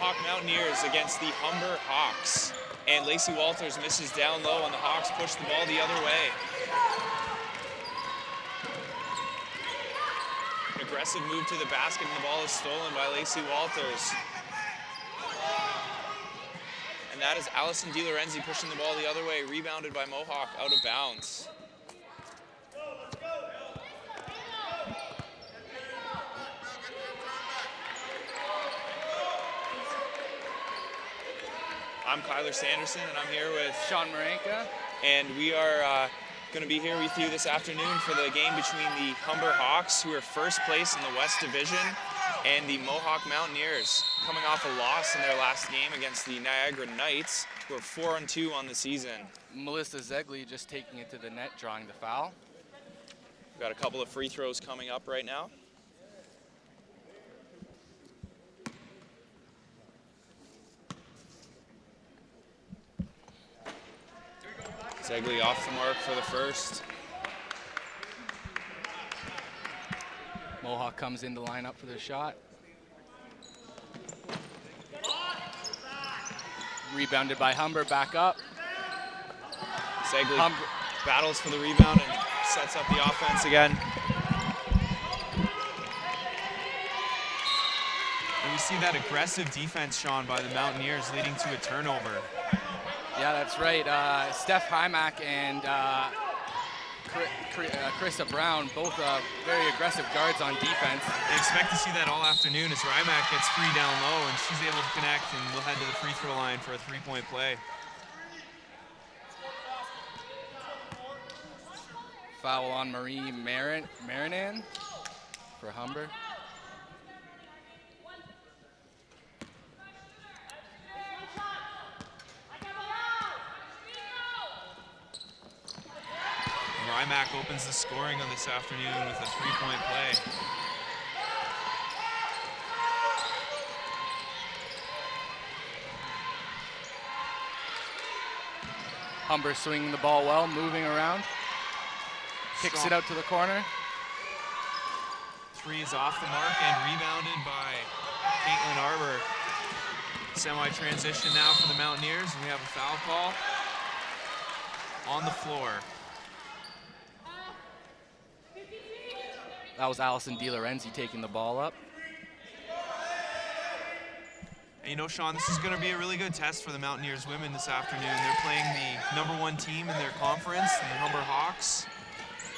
Mohawk Mountaineers against the Humber Hawks. And Lacey Walters misses down low, and the Hawks push the ball the other way. An aggressive move to the basket, and the ball is stolen by Lacey Walters. And that is Allison DiLorenzi pushing the ball the other way, rebounded by Mohawk out of bounds. I'm Kyler Sanderson, and I'm here with Sean Marenka. And we are going to be here with you this afternoon for the game between the Humber Hawks, who are first place in the West Division, and the Mohawk Mountaineers, coming off a loss in their last game against the Niagara Knights, who are 4-2 on the season. Melissa Zegley just taking it to the net, drawing the foul. We've got a couple of free throws coming up right now. Zegley off the mark for the first. Mohawk comes in to line up for the shot. Rebounded by Humber, back up. Zegley battles for the rebound and sets up the offense again. And we see that aggressive defense, Sean, by the Mountaineers leading to a turnover. Yeah, that's right. Steph Hymack and Krista Brown, both very aggressive guards on defense. They expect to see that all afternoon as Rymack gets free down low, and she's able to connect, and we'll head to the free throw line for a three-point play. Foul on Marie Marinan for Humber. Rymack opens the scoring on this afternoon with a three-point play. Humber swinging the ball well, moving around. Kicks it out to the corner. Three is off the mark and rebounded by Caitlin Arbor. Semi-transition now for the Mountaineers, and we have a foul call on the floor. That was Allison DiLorenzi taking the ball up. And you know, Sean, this is going to be a really good test for the Mountaineers women this afternoon. They're playing the #1 team in their conference, the Humber Hawks.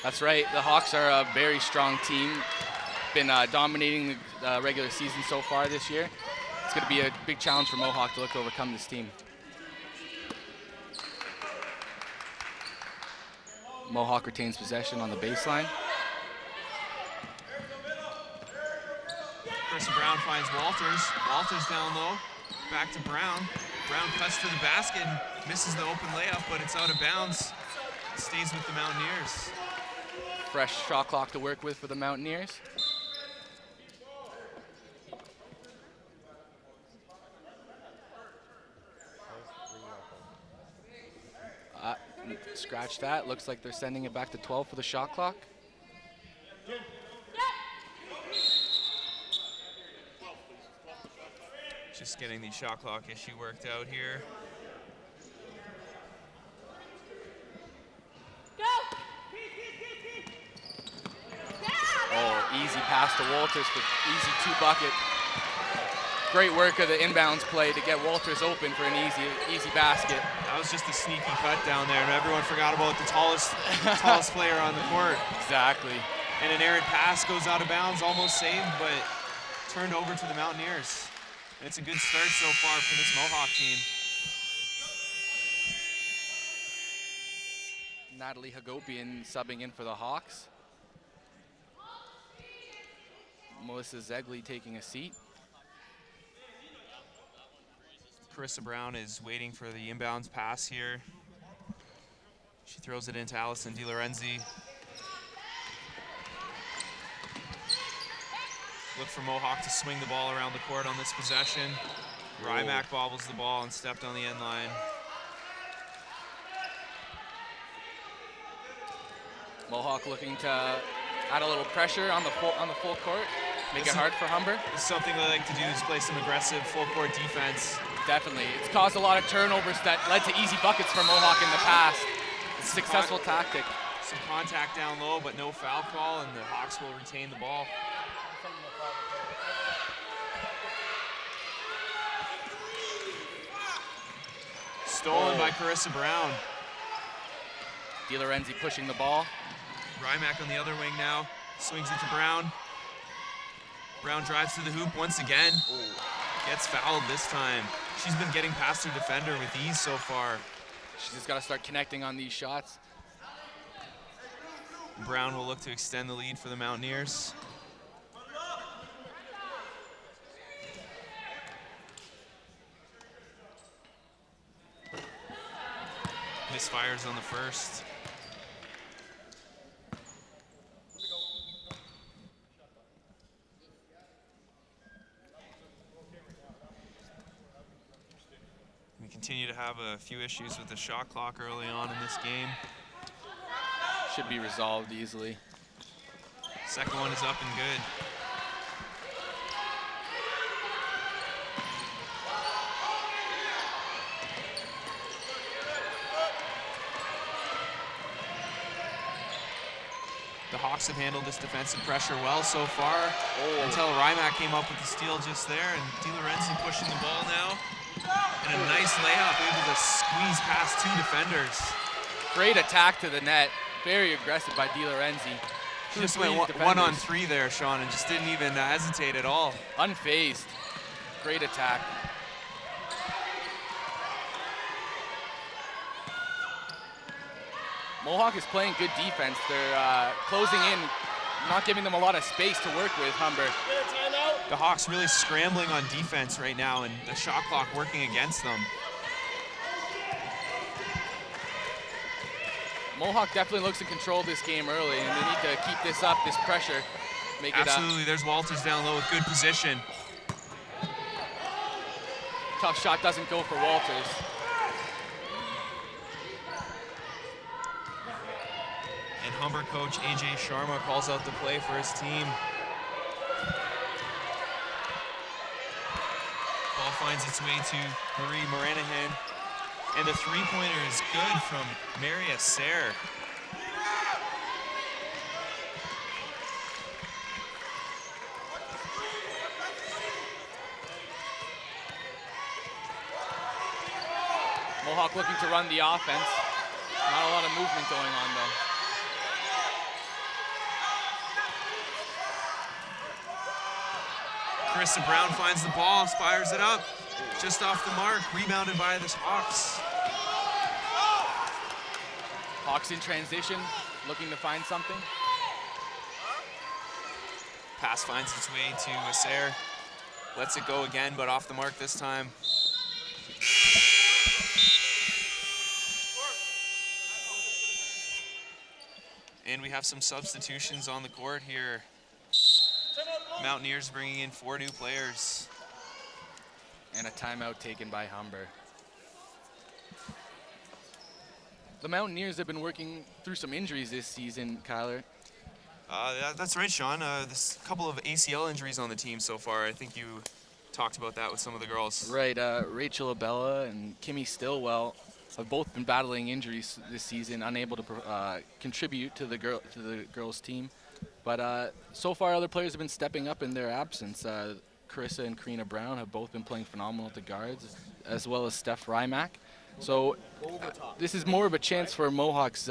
That's right. The Hawks are a very strong team. Been dominating the regular season so far this year. It's going to be a big challenge for Mohawk to look to overcome this team. Mohawk retains possession on the baseline. Carissa Brown finds Walters. Walters down low. Back to Brown. Brown cuts to the basket and misses the open layup, but it's out of bounds. It stays with the Mountaineers. Fresh shot clock to work with for the Mountaineers. Scratch that. Looks like they're sending it back to 12 for the shot clock. Just getting the shot clock issue worked out here. Oh, easy pass to Walters for easy two-bucket. Great work of the inbounds play to get Walters open for an easy basket. That was just a sneaky cut down there, and everyone forgot about the tallest player on the court. Exactly. And an errant pass goes out of bounds, almost saved, but turned over to the Mountaineers. And it's a good start so far for this Mohawk team. Natalie Hagopian subbing in for the Hawks. Melissa Zegley taking a seat. Carissa Brown is waiting for the inbounds pass here. She throws it into Allison DiLorenzi. Look for Mohawk to swing the ball around the court on this possession. Rymack bobbles the ball and stepped on the end line. Mohawk looking to add a little pressure on the full court. make it hard for Humber. Something they like to do is play some aggressive full-court defense. Definitely. It's caused a lot of turnovers that led to easy buckets for Mohawk in the past. It's a successful tactic. Some contact down low, but no foul call, and the Hawks will retain the ball. Stolen by Carissa Brown. DiLorenzi pushing the ball. Rymack on the other wing now. Swings it to Brown. Brown drives to the hoop once again. Gets fouled this time. She's been getting past her defender with ease so far. She's just got to start connecting on these shots. Brown will look to extend the lead for the Mountaineers. Misfires on the first. We continue to have a few issues with the shot clock early on in this game. Should be resolved easily. Second one is up and good. The Hawks have handled this defensive pressure well so far until Rymack came up with the steal just there, and DiLorenzi pushing the ball now. And a nice layup, able to squeeze past two defenders. Great attack to the net. Very aggressive by DiLorenzi. Just went 1-on-3 there, Sean, and just didn't even hesitate at all. Unfazed. Great attack. Mohawk is playing good defense. They're closing in, not giving them a lot of space to work with, Humber. The Hawks really scrambling on defense right now, and the shot clock working against them. Mohawk definitely looks to control this game early, and they need to keep this up, this pressure. Make Absolutely, there's Walters down low with good position. Tough shot doesn't go for Walters. And Humber coach AJ Sharma calls out the play for his team. Ball finds its way to Marie Moranahan. And the three-pointer is good from Maria Sayre. Mohawk looking to run the offense. Not a lot of movement going on though. Carissa Brown finds the ball, fires it up. Just off the mark, rebounded by the Hawks. Hawks in transition, looking to find something. Pass finds its way to Sayre. Lets it go again, but off the mark this time. And we have some substitutions on the court here. Mountaineers bringing in 4 new players. And a timeout taken by Humber. The Mountaineers have been working through some injuries this season, Kyler. That's right, Sean. There's a couple of ACL injuries on the team so far. I think you talked about that with some of the girls. Right, Rachel Abella and Kimmy Stillwell have both been battling injuries this season, unable to contribute to the girls' team. But so far, other players have been stepping up in their absence. Carissa and Karina Brown have both been playing phenomenal at the guards, as well as Steph Rymack. So this is more of a chance for Mohawk's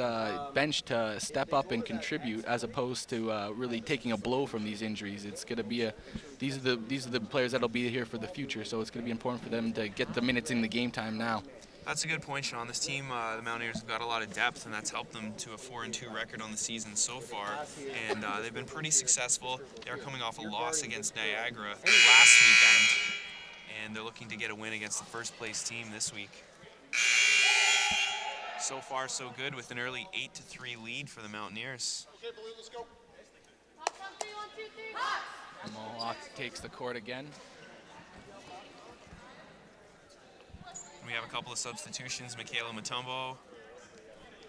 bench to step up and contribute, as opposed to really taking a blow from these injuries. It's going to be these are the players that'll be here for the future. So it's going to be important for them to get the minutes in the game time now. That's a good point, Sean. This team, the Mountaineers, have got a lot of depth, and that's helped them to a 4-2 record on the season so far. And they've been pretty successful. They are coming off a loss against Niagara last weekend, and they're looking to get a win against the first-place team this week. So far, so good, with an early 8-3 lead for the Mountaineers. Okay, Blue, let's go. Mohawk takes the court again. We have a couple of substitutions. Michaela Mutombo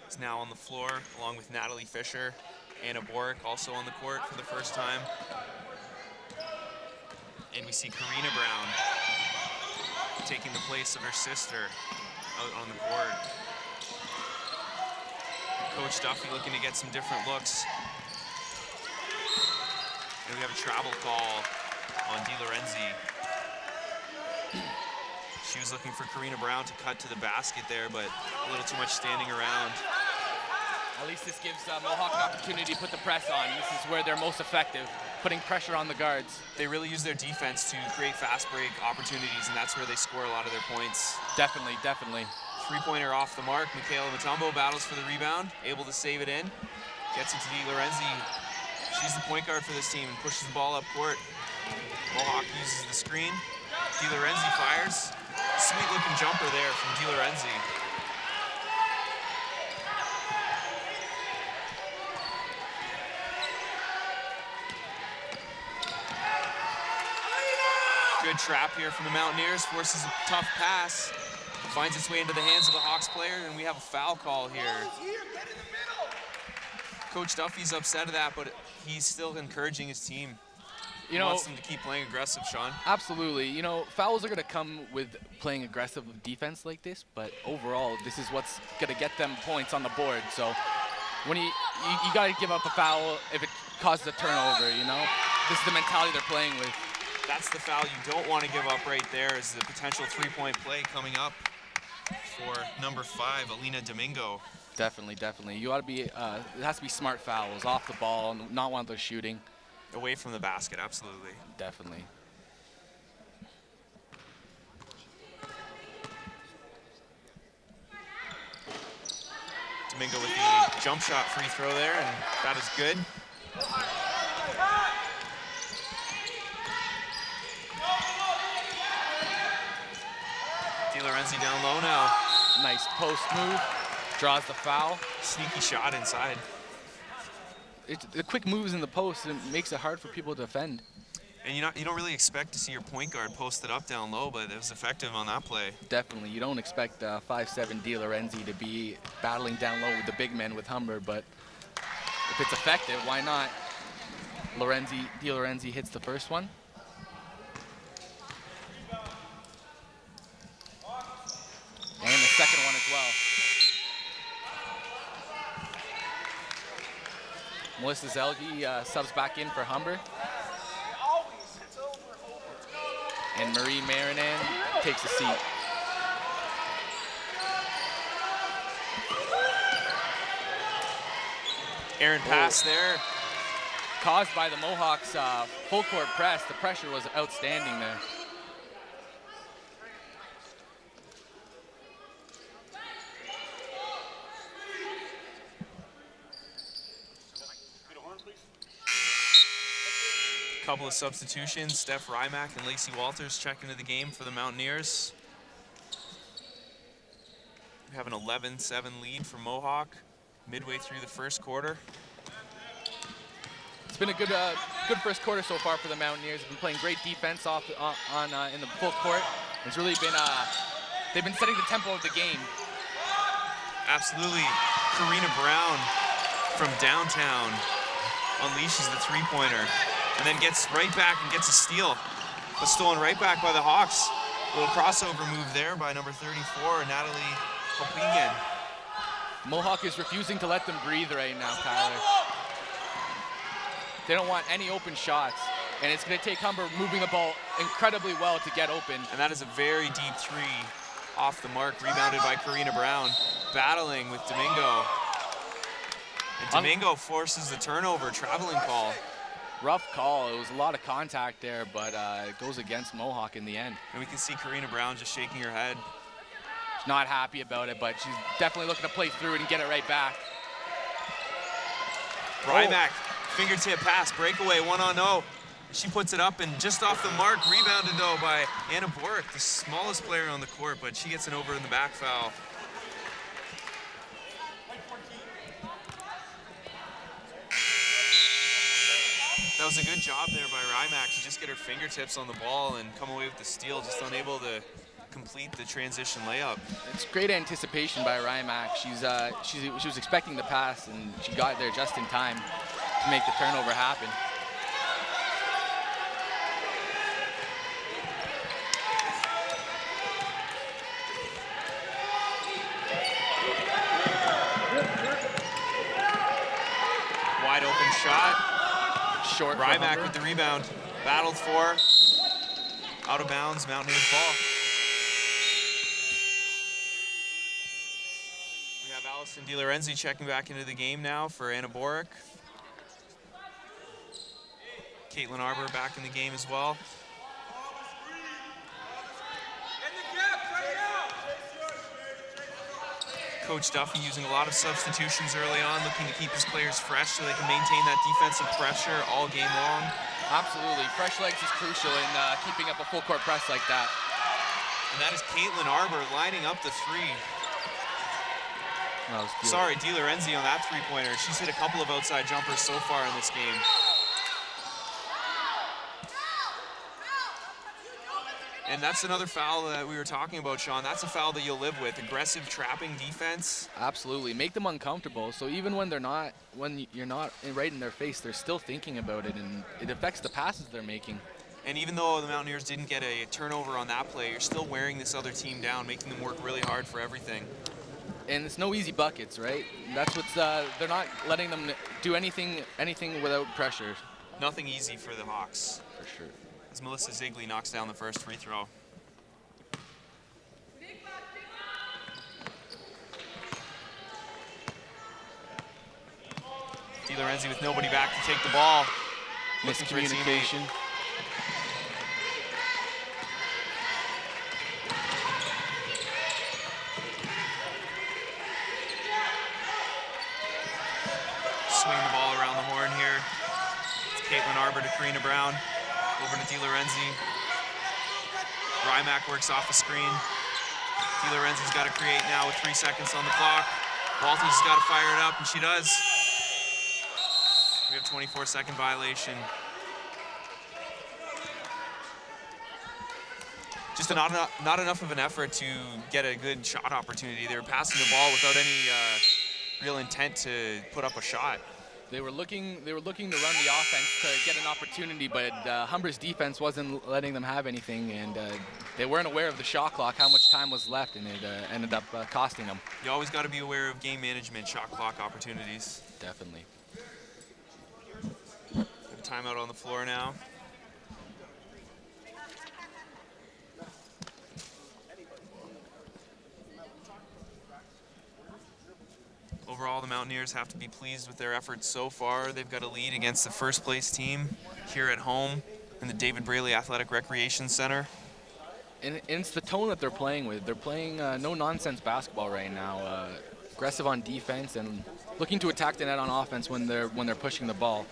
is now on the floor, along with Natalie Fisher. Anna Borick also on the court for the first time. And we see Karina Brown taking the place of her sister out on the court. Coach Duffy looking to get some different looks. And we have a travel call on Di Lorenzi. She was looking for Karina Brown to cut to the basket there, but a little too much standing around. At least this gives Mohawk an opportunity to put the press on. This is where they're most effective, putting pressure on the guards. They really use their defense to create fast break opportunities, and that's where they score a lot of their points. Definitely, definitely. Three-pointer off the mark. Michaela Mutombo battles for the rebound, able to save it in. Gets it to Di Lorenzi. She's the point guard for this team and pushes the ball up court. Mohawk uses the screen. Di Lorenzi fires. Sweet-looking jumper there from Di Lorenzi. Good trap here from the Mountaineers, forces a tough pass, finds its way into the hands of the Hawks player, and we have a foul call here. Coach Duffy's upset at that, but he's still encouraging his team. He wants them to keep playing aggressive, Sean. Absolutely. You know, fouls are going to come with playing aggressive defense like this, but overall, this is what's going to get them points on the board. So when you got to give up a foul if it causes a turnover, you know? This is the mentality they're playing with. That's the foul you don't want to give up right there, is the potential three-point play coming up for number 5, Alina Domingo. Definitely, definitely. You ought to be, it has to be smart fouls, off the ball, not one of those shooting. Away from the basket, absolutely. Definitely. Domingo with the jump shot free throw there, and that is good. Di Lorenzi down low now. Nice post move, draws the foul. Sneaky shot inside. The quick moves in the post, it makes it hard for people to defend. And you don't really expect to see your point guard posted up down low, but it was effective on that play. Definitely, you don't expect 5'7" Di Lorenzi to be battling down low with the big men with Humber, but if it's effective, why not? Di Lorenzi hits the first one. And the second one as well. Melissa Zelgi subs back in for Humber. And Marie Marinan takes a seat. Aaron pass there. Caused by the Mohawks' full court press. The pressure was outstanding there. Couple of substitutions. Steph Rymack and Lacey Walters check into the game for the Mountaineers. We have an 11-7 lead for Mohawk midway through the first quarter. It's been a good first quarter so far for the Mountaineers. They've been playing great defense in the full court. It's really been they've been setting the tempo of the game. Absolutely. Karina Brown from downtown unleashes the three-pointer. And then gets right back and gets a steal, but stolen right back by the Hawks. A little crossover move there by number 34, Natalie Hopwigan. Mohawk is refusing to let them breathe right now, Tyler. They don't want any open shots, and it's going to take Humber moving the ball incredibly well to get open. And that is a very deep three off the mark, rebounded by Karina Brown, battling with Domingo. And Domingo forces the turnover, traveling call. Rough call. It was a lot of contact there, but it goes against Mohawk in the end. And we can see Karina Brown just shaking her head. She's not happy about it, but she's definitely looking to play through it and get it right back. Rymack, fingertip pass, breakaway, 1-on-0. She puts it up and just off the mark, rebounded though by Anna Borick, the smallest player on the court, but she gets an over in the back foul. That was a good job there by Rymack to just get her fingertips on the ball and come away with the steal, just unable to complete the transition layup. It's great anticipation by Rymack. She was expecting the pass, and she got there just in time to make the turnover happen. shot. Short. Rymack with the rebound. Battled for. Out of bounds, Mountaineers ball. We have Allison DiLorenzi checking back into the game now for Anna Boric. Caitlin Arbor back in the game as well. Coach Duffy using a lot of substitutions early on, looking to keep his players fresh so they can maintain that defensive pressure all game long. Absolutely. Fresh legs is crucial in keeping up a full court press like that. And that is Caitlin Arbor lining up the three. Sorry, DiLorenzi on that three-pointer. She's hit a couple of outside jumpers so far in this game. And that's another foul that we were talking about, Sean. That's a foul that you'll live with. Aggressive trapping defense. Absolutely. Make them uncomfortable. So even when you're not right in their face, they're still thinking about it, and it affects the passes they're making. And even though the Mountaineers didn't get a turnover on that play, you're still wearing this other team down, making them work really hard for everything. And it's no easy buckets, right? That's what's they're not letting them do anything without pressure. Nothing easy for the Hawks. For sure. As Melissa Zigley knocks down the first free throw. DiLorenzi with nobody back to take the ball. Miscommunication. Swing the ball around the horn here. It's Caitlin Arbor to Karina Brown. Over to DiLorenzi. Rymack works off the screen. DiLorenzi's got to create now with 3 seconds on the clock. Walters has got to fire it up, and she does. We have 24-second violation. Just not enough of an effort to get a good shot opportunity. They were passing the ball without any real intent to put up a shot. They were looking to run the offense to get an opportunity, but Humber's defense wasn't letting them have anything, and they weren't aware of the shot clock, how much time was left, and it ended up costing them. You always got to be aware of game management, shot clock opportunities. Definitely. Timeout on the floor now. Overall, the Mountaineers have to be pleased with their efforts so far. They've got a lead against the first place team here at home in the David Braley Athletic Recreation Center. And it's the tone that they're playing with. They're playing no-nonsense basketball right now. Aggressive on defense and looking to attack the net on offense when they're pushing the ball.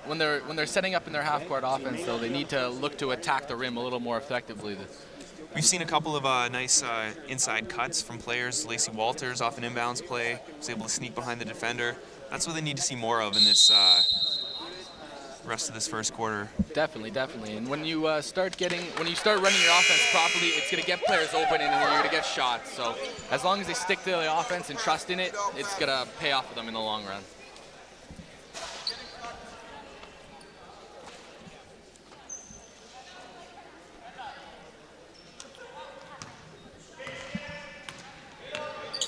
When they're setting up in their half-court offense, though, they need to look to attack the rim a little more effectively. We've seen a couple of nice inside cuts from players. Lacey Walters off an inbounds play was able to sneak behind the defender. That's what they need to see more of in this rest of this first quarter. Definitely, definitely. And when you start running your offense properly, it's going to get players open and you're going to get shots. So as long as they stick to the offense and trust in it, it's going to pay off for them in the long run.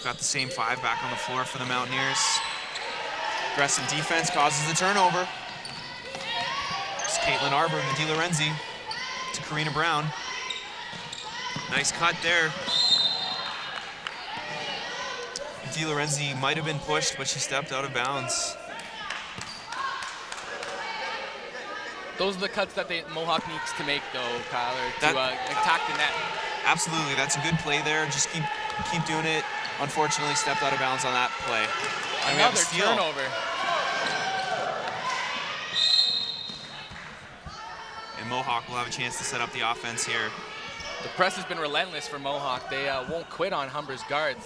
Got the same five back on the floor for the Mountaineers. Aggressive defense causes the turnover. It's Caitlin Arbor and DiLorenzi to Karina Brown. Nice cut there. DiLorenzi might have been pushed, but she stepped out of bounds. Those are the cuts that Mohawk needs to make, though, Kyler, to attack the net. Absolutely, that's a good play there. Just keep doing it. Unfortunately, stepped out of bounds on that play. And another turnover. And Mohawk will have a chance to set up the offense here. The press has been relentless for Mohawk. They won't quit on Humber's guards.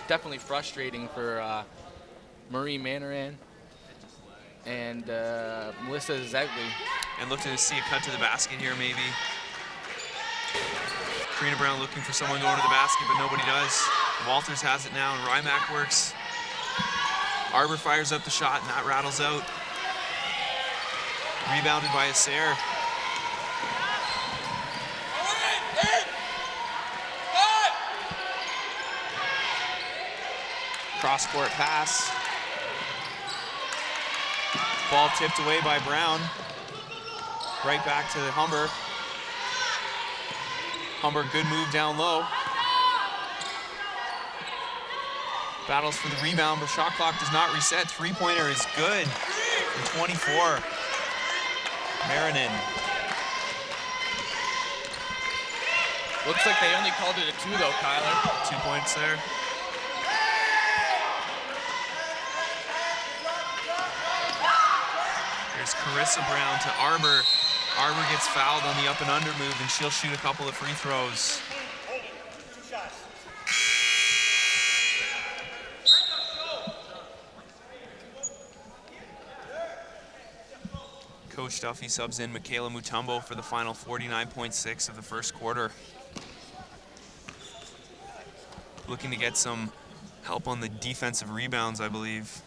Definitely frustrating for Marie Manoran and Melissa Zegley. And looking to see a cut to the basket here, maybe. Karina Brown looking for someone going to the basket, but nobody does. Walters has it now, and Rymack works. Arbor fires up the shot, and that rattles out. Rebounded by Asair. Cross-court pass. Ball tipped away by Brown. Right back to Humber. Humber, good move down low. Battles for the rebound, but shot clock does not reset. Three-pointer is good from 24. Marinin. Looks like they only called it a 2 though, Kyler. 2 points there. Here's Carissa Brown to Arbor. Arbor gets fouled on the up and under move, and she'll shoot a couple of free throws. Coach Duffy subs in Michaela Mutombo for the final 49.6 of the first quarter. Looking to get some help on the defensive rebounds, I believe.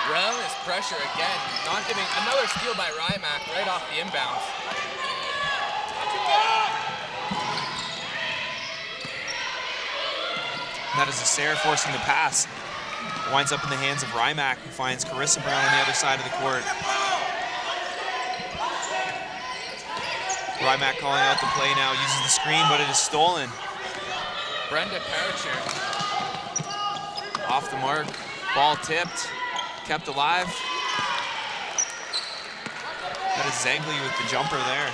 Relentless pressure again. Not giving another steal by Rymack right off the inbounds. That is Asair forcing the pass. Winds up in the hands of Rymack, who finds Carissa Brown on the other side of the court. Rymack calling out the play now, uses the screen, but it is stolen. Brenda Paracher. Off the mark, ball tipped, kept alive. That is Zegley with the jumper there.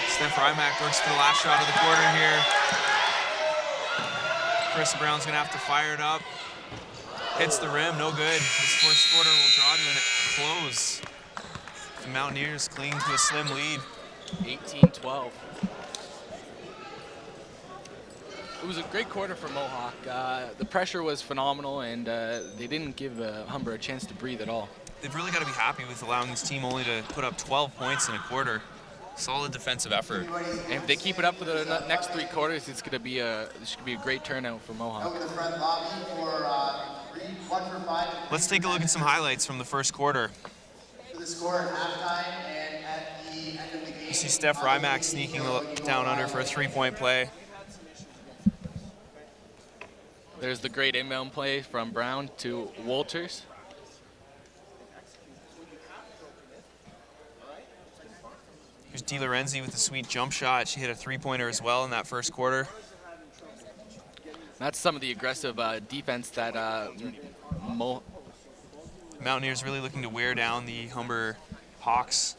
Steph Rymack works for the last shot of the quarter here. Carissa Brown's gonna have to fire it up. Hits the rim, no good. This first quarter will draw to a close. The Mountaineers cling to a slim lead. 18-12. It was a great quarter for Mohawk. The pressure was phenomenal, and they didn't give Humber a chance to breathe at all. They've really got to be happy with allowing this team only to put up 12 points in a quarter. Solid defensive effort. And if they keep it up for the next 3 quarters, it's going to be this should be a great turnout for Mohawk. Let's take a look at some highlights from the first quarter. You see Steph Rymack sneaking down under for a 3-point play. There's the great inbound play from Brown to Walters. Here's DiLorenzi with a sweet jump shot. She hit a 3-pointer as well in that first quarter. That's some of the aggressive defense that Mountaineers really looking to wear down the Humber Hawks.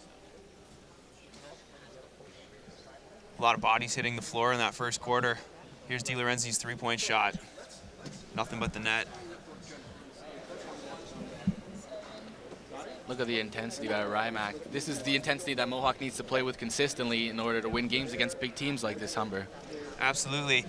A lot of bodies hitting the floor in that first quarter. Here's DiLorenzi's 3-point shot. Nothing but the net. Look at the intensity by Rymack. This is the intensity that Mohawk needs to play with consistently in order to win games against big teams like this Humber. Absolutely.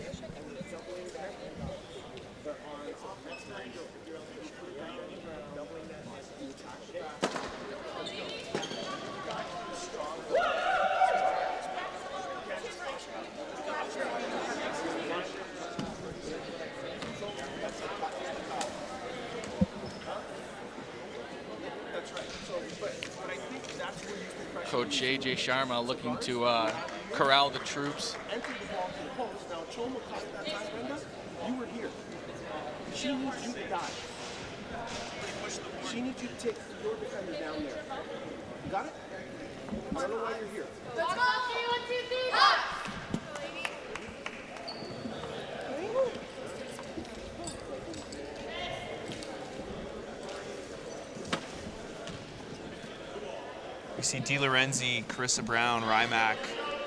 Coach A.J. Sharma looking to corral the troops. Now, Choma caught that time, Brenda. You were here. She needs you to dive. She needs you to take your defender down there. You got it? I don't know why you're here. Let's go, 3, 1, 2, 3, up! We see DiLorenzi, Carissa Brown, Rymack,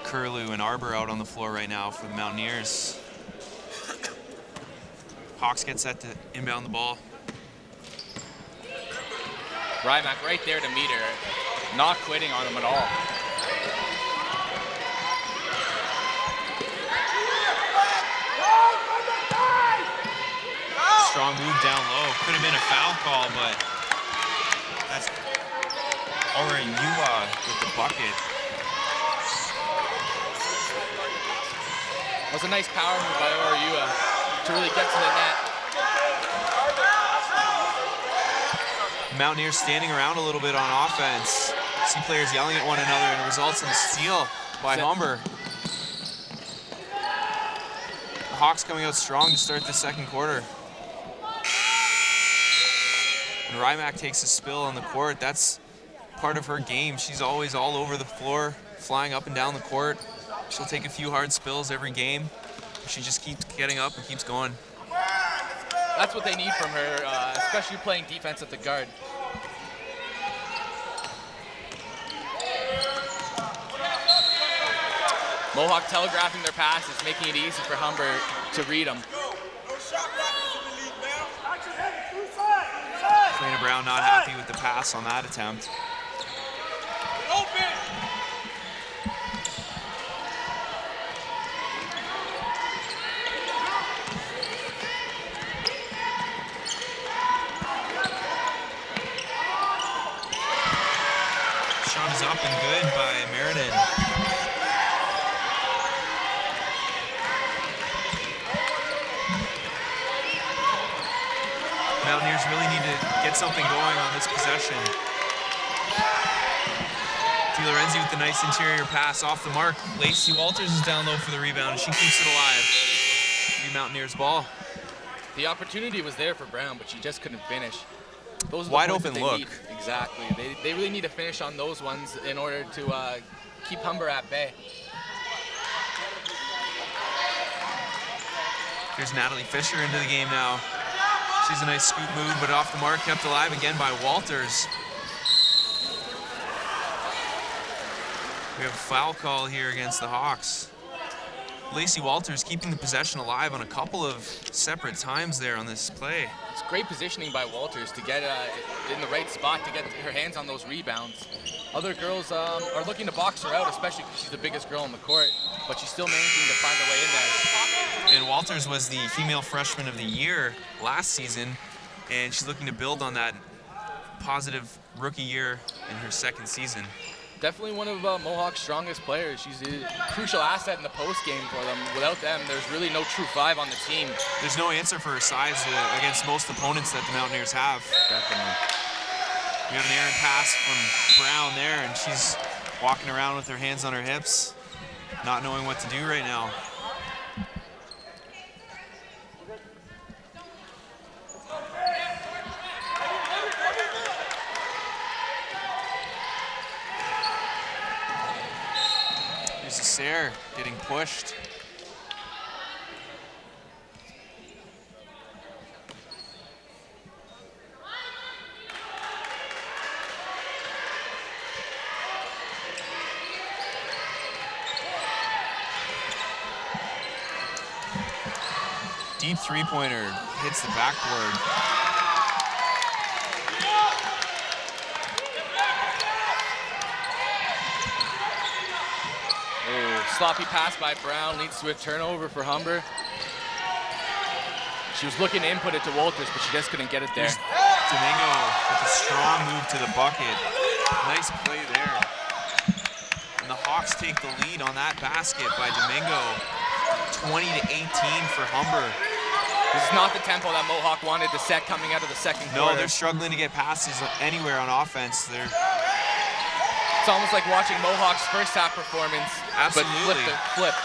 Curlew, and Arbor out on the floor right now for the Mountaineers. Hawks get set to inbound the ball. Rymack right there to meet her, not quitting on him at all. Strong move down low. Could have been a foul call, but that's Orayua with the bucket. That was a nice power move by Orayua to really get to the net. Mountaineers standing around a little bit on offense. Some players yelling at one another, and it results in a steal by Humber. The Hawks coming out strong to start the second quarter. And Rymack takes a spill on the court. That's part of her game. She's always all over the floor, flying up and down the court. She'll take a few hard spills every game. She just keeps getting up and keeps going. That's what they need from her, especially playing defense at the guard. Mohawk telegraphing their passes, making it easy for Humber to read them. Selena Brown not happy with the pass on that attempt. Shot is up and good by Meriden. Mountaineers really need to get something going on this possession. DiLorenzi with the nice interior pass off the mark. Lacey Walters is down low for the rebound, and she keeps it alive. The Mountaineers ball. The opportunity was there for Brown, but she just couldn't finish. Those are the wide points open that they look. need. Exactly. They really need to finish on those ones in order to keep Humber at bay. Here's Natalie Fisher into the game now. She's a nice scoop move, but off the mark, kept alive again by Walters. We have a foul call here against the Hawks. Lacey Walters keeping the possession alive on a couple of separate times there on this play. It's great positioning by Walters to get in the right spot to get her hands on those rebounds. Other girls are looking to box her out, especially because she's the biggest girl on the court, but she's still managing to find her way in there. And Walters was the female freshman of the year last season, and she's looking to build on that positive rookie year in her second season. Definitely one of Mohawk's strongest players. She's a crucial asset in the post game for them. Without them, there's really no true five on the team. There's no answer for her size against most opponents that the Mountaineers have. Definitely. We got an errant pass from Brown there, and she's walking around with her hands on her hips, not knowing what to do right now. Here's Sayre getting pushed. Deep three-pointer hits the backboard. Oh, sloppy pass by Brown leads to a turnover for Humber. She was looking to input it to Walters, but she just couldn't get it there. Domingo with a strong move to the bucket. Nice play there. And the Hawks take the lead on that basket by Domingo. 20-18 for Humber. This is not the tempo that Mohawk wanted to set coming out of the second quarter. No, they're struggling to get passes anywhere on offense. It's almost like watching Mohawk's first half performance, Absolutely. but flip.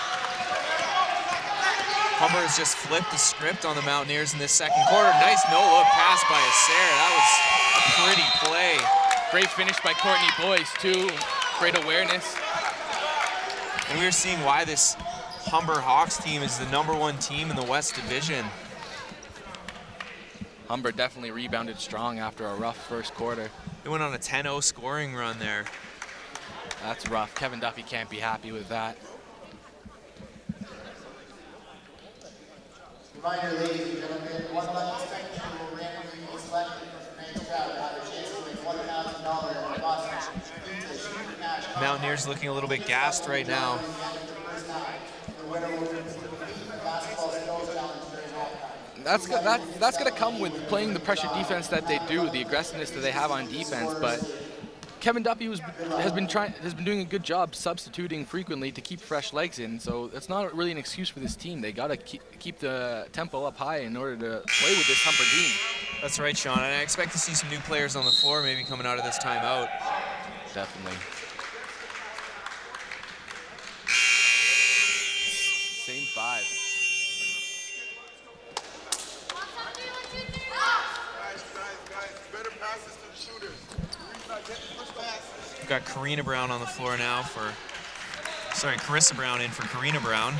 Humber has just flipped the script on the Mountaineers in this second quarter. Nice no-look pass by Sayre. That was a pretty play. Great finish by Courtney Boyce, too. Great awareness. And we're seeing why this Humber Hawks team is the #1 team in the West Division. Humber definitely rebounded strong after a rough first quarter. They went on a 10-0 scoring run there. That's rough. Kevin Duffy can't be happy with that. Reminder, ladies and gentlemen, one lucky spectator will randomly be selected from tonight's crowd to have a chance to win $1,000 in Boston. Mountaineers looking a little bit gassed right now. That's going to come with playing the pressure defense that they do, the aggressiveness that they have on defense. But Kevin Duffy has been doing a good job substituting frequently to keep fresh legs in. So that's not really an excuse for this team. They got to keep the tempo up high in order to play with this Humber team. That's right, Sean. And I expect to see some new players on the floor maybe coming out of this timeout. Definitely. Same 5. Better passes to the shooters. We've got Karina Brown on the floor now for, sorry, Carissa Brown in for Karina Brown.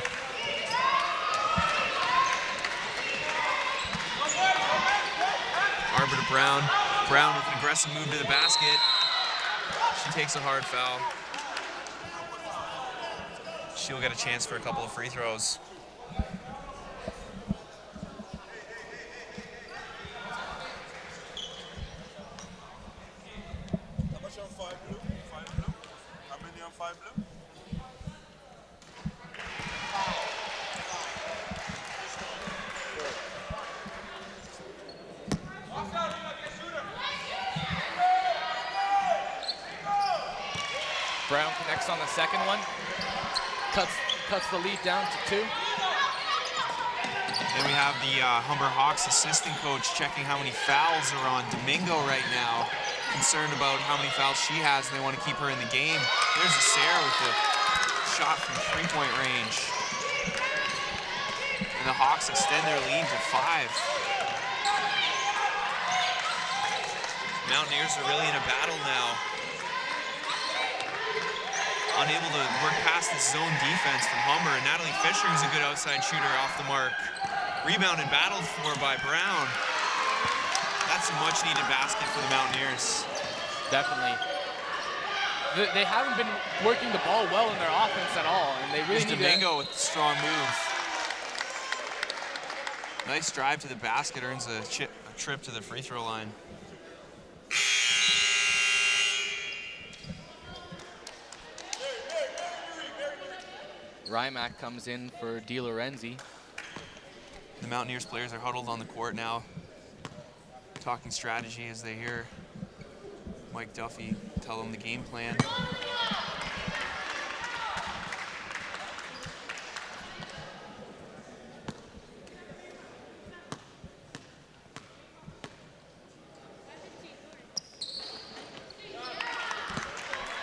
Arbor to Brown. Brown with an aggressive move to the basket. She takes a hard foul. She'll get a chance for a couple of free throws. How much on 5 blue? 5 blue? How many on 5 blue? Brown connects on the second one. Cuts the lead down to 2. Then we have the Humber Hawks assistant coach checking how many fouls are on Domingo right now. Concerned about how many fouls she has, and they want to keep her in the game. There's a Sarah with the shot from 3-point range. And the Hawks extend their lead to 5. Mountaineers are really in a battle now. Unable to work past the zone defense from Humber, and Natalie Fisher, who's a good outside shooter, off the mark. Rebounded, battled for by Brown. That's a much-needed basket for the Mountaineers. Definitely. They haven't been working the ball well in their offense at all, and they really Here's need Domingo with a strong move. Nice drive to the basket, earns a trip to the free throw line. Rymack comes in for De Lorenzi. The Mountaineers players are huddled on the court now, talking strategy as they hear Mike Duffy tell them the game plan.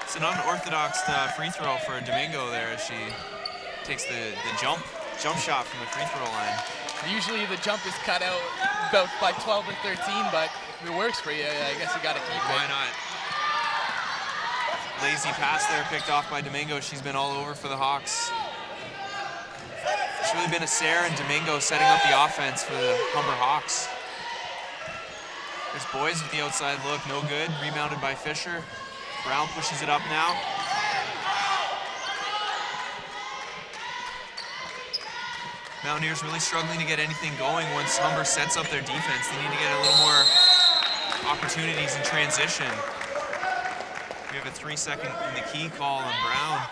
It's an unorthodox free throw for Domingo there as she takes the jump shot from the free throw line. Usually the jump is cut out about by 12 or 13, but if it works for you, I guess you got to keep it. Why not? Lazy pass there picked off by Domingo. She's been all over for the Hawks. It's really been a Sarah and Domingo setting up the offense for the Humber Hawks. There's Boys with the outside look, no good. Rebounded by Fisher. Brown pushes it up now. Mountaineers really struggling to get anything going once Humber sets up their defense. They need to get a little more opportunities in transition. We have a 3-second in the key call on Brown.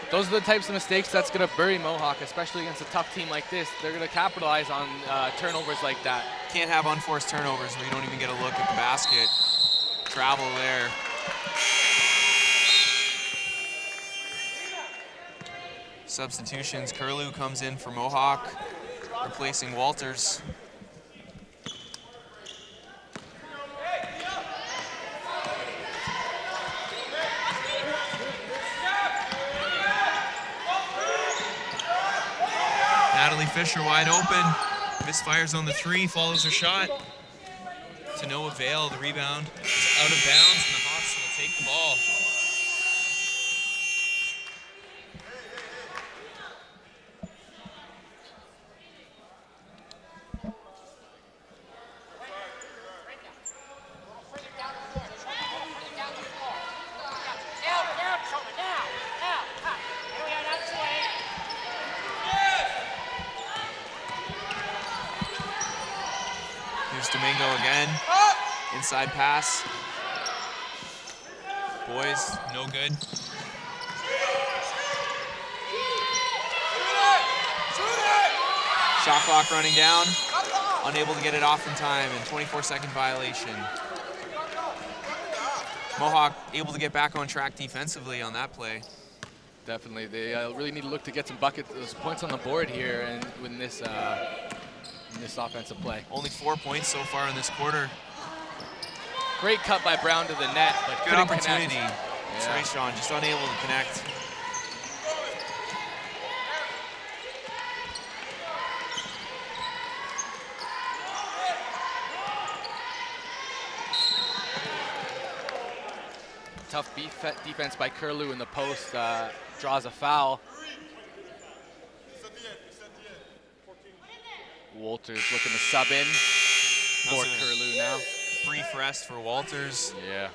Those are the types of mistakes that's going to bury Mohawk, especially against a tough team like this. They're going to capitalize on turnovers like that. Can't have unforced turnovers where you don't even get a look at the basket. Travel there. Substitutions, Curlew comes in for Mohawk, replacing Walters. Natalie Fisher wide open, misfires on the 3, follows her shot. To no avail, the rebound is out of bounds, and the Hawks will take the ball. Here's Domingo again. Inside pass. Boys, no good. Shot clock running down. Unable to get it off in time, and 24-second violation. Mohawk able to get back on track defensively on that play. definitely. They really need to look to get some those points on the board here and win this offensive play. Only 4 points so far in this quarter. Great cut by Brown to the net, but Good couldn't opportunity. connect. That's right, Sean. Just unable to connect. Tough defense by Curlew in the post, draws a foul. Walters looking to sub in for Curlew now. Brief rest for Walters. Yeah.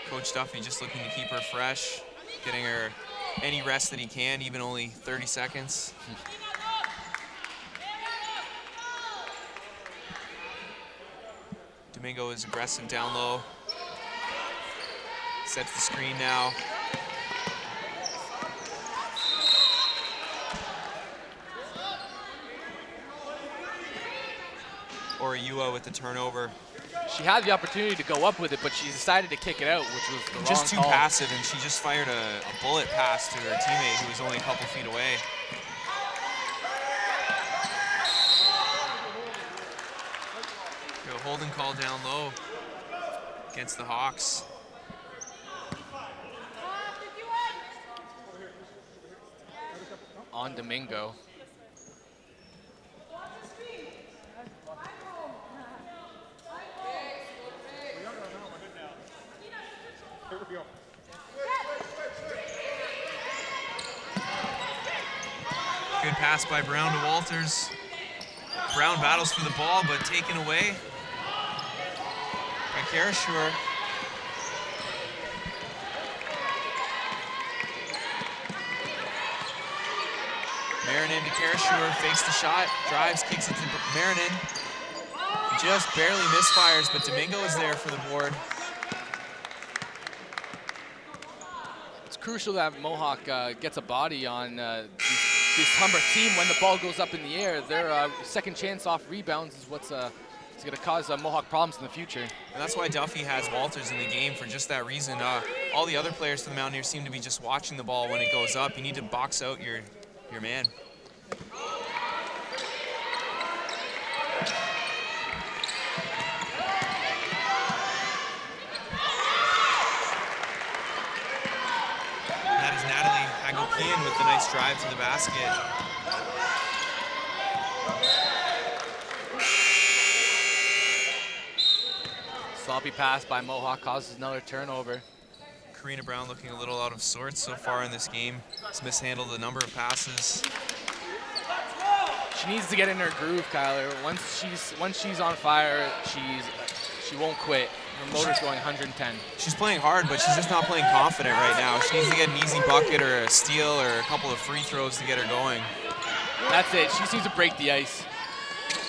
Coach Duffy just looking to keep her fresh, getting her any rest that he can, even only 30 seconds. Domingo is aggressive down low. Sets the screen now. Oriua with the turnover. She had the opportunity to go up with it, but she decided to kick it out, which was the wrong Just too call. passive, and she just fired a bullet pass to her teammate who was only a couple feet away. A holding call down low against the Hawks. On Domingo. Good pass by Brown to Walters. Brown battles for the ball, but taken away by Karashur. Marinin to Karashur, fakes the shot, drives, kicks it to Marinin. Just barely misfires, but Domingo is there for the board. It's crucial that Mohawk gets a body on this Humber team when the ball goes up in the air. Their second chance off rebounds is what's it's going to cause Mohawk problems in the future. And that's why Duffy has Walters in the game for just that reason. All the other players for the Mountaineers seem to be just watching the ball when it goes up. You need to box out your man. That is Natalie Hagopian with the nice drive to the basket. Sloppy pass by Mohawk causes another turnover. Karina Brown looking a little out of sorts so far in this game. Has mishandled a number of passes. She needs to get in her groove, Kyler. Once she's on fire, she won't quit. Her motor's going 110. She's playing hard, but she's just not playing confident right now. She needs to get an easy bucket or a steal or a couple of free throws to get her going. That's it. She needs to break the ice.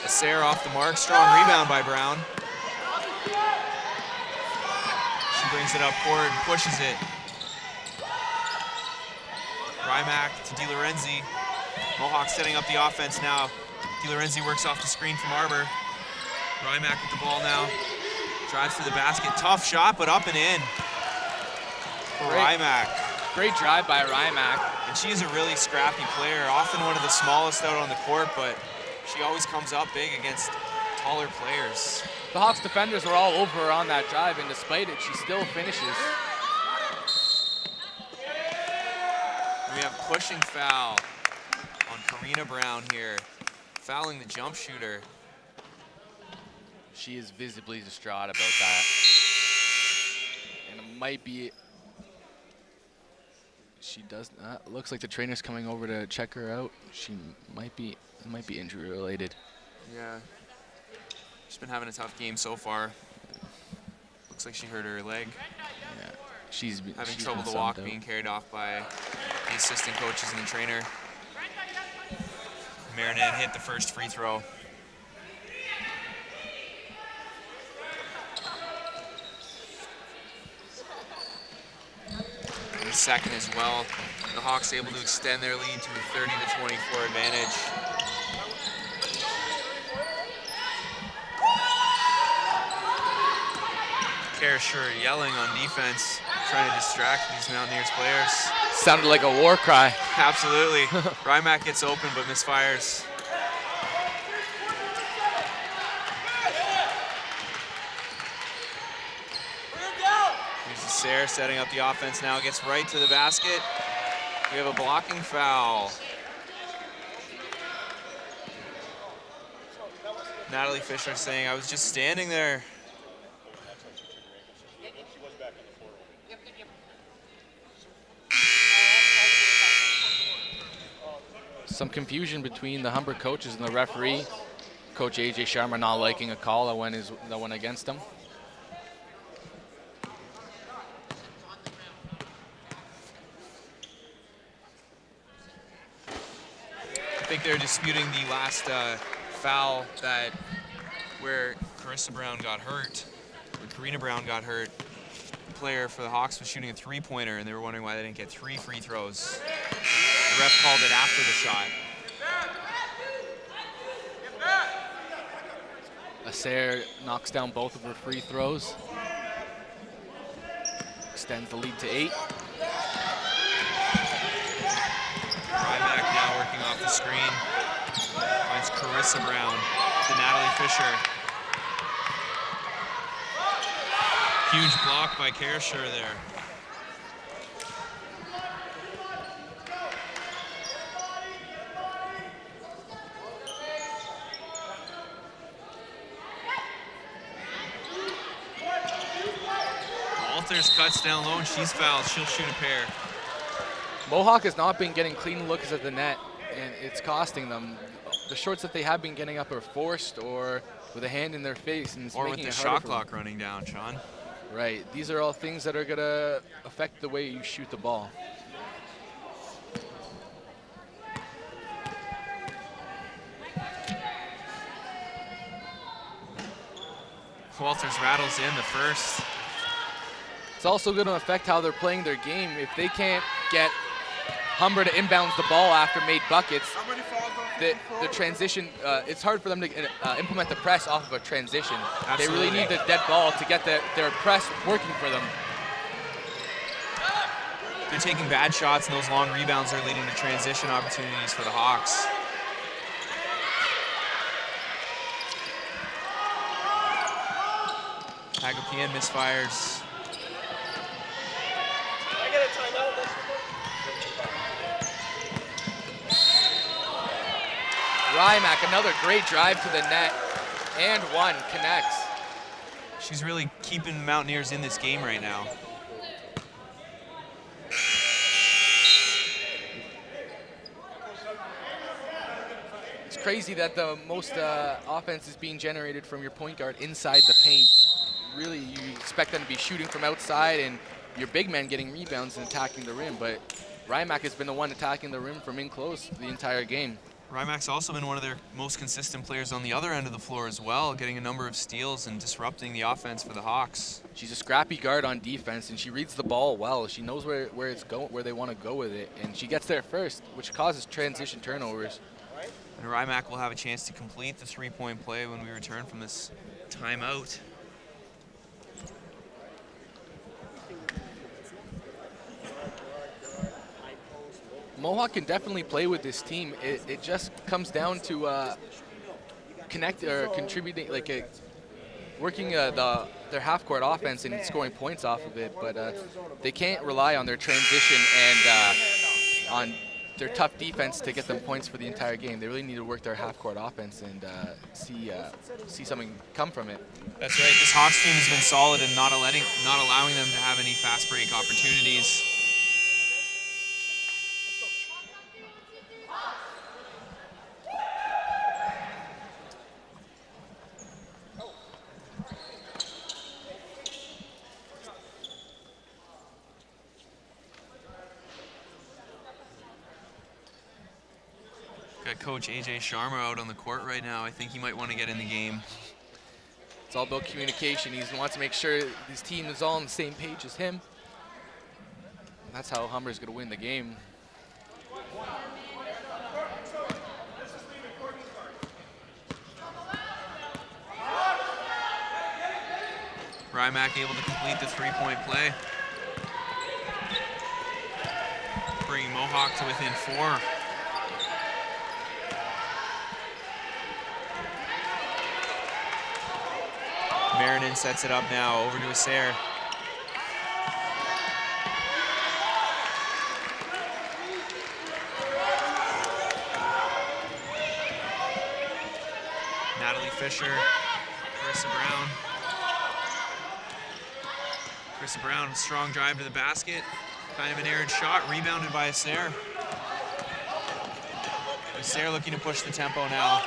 Acer off the mark. Strong rebound by Brown. She brings it up court and pushes it. Rymack to DiLorenzi. Mohawk setting up the offense now. DiLorenzi works off the screen from Arbor. Rymack with the ball now. Drives to the basket. Tough shot, but up and in for Rymack. Great drive by Rymack. And she's a really scrappy player, often one of the smallest out on the court, but she always comes up big against taller players. The Hawks defenders were all over her on that drive, and despite it, she still finishes. We have pushing foul on Karina Brown here, fouling the jump shooter. She is visibly distraught about that. And it might be, she does not, looks like the trainer's coming over to check her out. She might be injury related. Yeah, she's been having a tough game so far. Looks like she hurt her leg. Yeah, she's having trouble to walk, being carried off by the assistant coaches and the trainer. Marinin hit the first free throw. And the second as well. The Hawks able to extend their lead to a 30-24 advantage. Karashur yelling on defense, trying to distract these Mountaineers players. Sounded like a war cry. Absolutely. Rymack gets open but misfires. Here's the Sayre setting up the offense now. Gets right to the basket. We have a blocking foul. Natalie Fisher saying, I was just standing there. Some confusion between the Humber coaches and the referee. Coach AJ Sharma not liking a call that went against him. I think they're disputing the last foul where Carissa Brown got hurt, or Karina Brown got hurt. The player for the Hawks was shooting a three-pointer, and they were wondering why they didn't get 3 free throws. The ref called it after the shot. Sayre knocks down both of her free throws. Extends the lead to 8. Ryback now working off the screen. Finds Carissa Brown to Natalie Fisher. Huge block by Kersher there. Walters cuts down low and she's fouled. She'll shoot a pair. Mohawk has not been getting clean looks at the net, and it's costing them. The shots that they have been getting up are forced or with a hand in their face. And it's or making with the it harder shot clock running down, Sean. Right. These are all things that are going to affect the way you shoot the ball. Walters rattles in the first. It's also going to affect how they're playing their game. If they can't get Humber to inbounds the ball after made buckets, the transition, it's hard for them to implement the press off of a transition. Absolutely. They really need the dead ball to get their press working for them. They're taking bad shots, and those long rebounds are leading to transition opportunities for the Hawks. Hagopian misfires. I get a timeout. Rymack, another great drive to the net, and one connects. She's really keeping the Mountaineers in this game right now. It's crazy that the most offense is being generated from your point guard inside the paint. Really, you expect them to be shooting from outside and your big men getting rebounds and attacking the rim, but Rymack has been the one attacking the rim from in close the entire game. Rymack's also been one of their most consistent players on the other end of the floor as well, getting a number of steals and disrupting the offense for the Hawks. She's a scrappy guard on defense, and she reads the ball well. She knows where they want to go with it, and she gets there first, which causes transition turnovers. And Rymack will have a chance to complete the three-point play when we return from this timeout. Mohawk can definitely play with this team. It just comes down to contributing, working their half-court offense and scoring points off of it. But they can't rely on their transition and on their tough defense to get them points for the entire game. They really need to work their half-court offense and see something come from it. That's right. This Hawks team has been solid in not allowing them to have any fast break opportunities. Got Coach AJ Sharma out on the court right now. I think he might want to get in the game. It's all about communication. He wants to make sure his team is all on the same page as him. And that's how Humber's going to win the game. Rymack able to complete the three-point play. bringing Mohawk to within 4. Marinan sets it up now, over to Acer. Natalie Fisher, Carissa Brown. Carissa Brown, strong drive to the basket. Kind of an errant shot, rebounded by Acer. Acer looking to push the tempo now.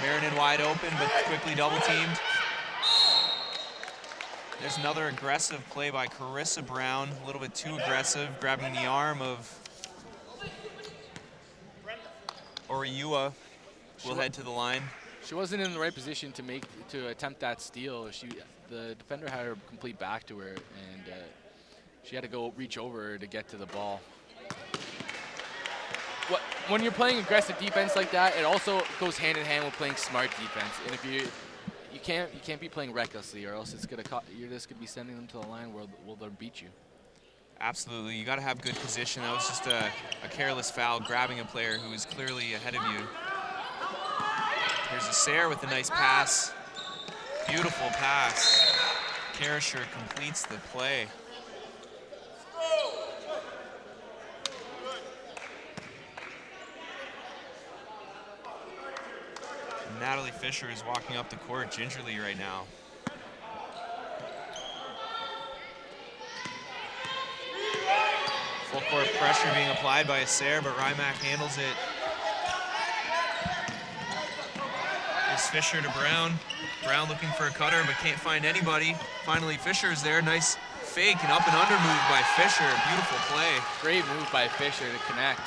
Marinan wide open, but quickly double teamed. There's another aggressive play by Carissa Brown, a little bit too aggressive, grabbing the arm of Oriua. Will head to the line. She wasn't in the right position to attempt that steal. The defender had her complete back to her, and she had to go reach over her to get to the ball. When you're playing aggressive defense like that, it also goes hand in hand with playing smart defense. And if you can't be playing recklessly, or else you're just gonna be sending them to the line where they'll beat you. Absolutely, you got to have good position. That was just a careless foul, grabbing a player who is clearly ahead of you. Here's Acer with a nice pass. Beautiful pass. Karasher completes the play. Natalie Fisher is walking up the court gingerly right now. Full court pressure being applied by Acer, but Rymack handles it. There's Fisher to Brown. Brown looking for a cutter, but can't find anybody. Finally, Fisher is there. Nice fake and up and under move by Fisher. Beautiful play. Great move by Fisher to connect.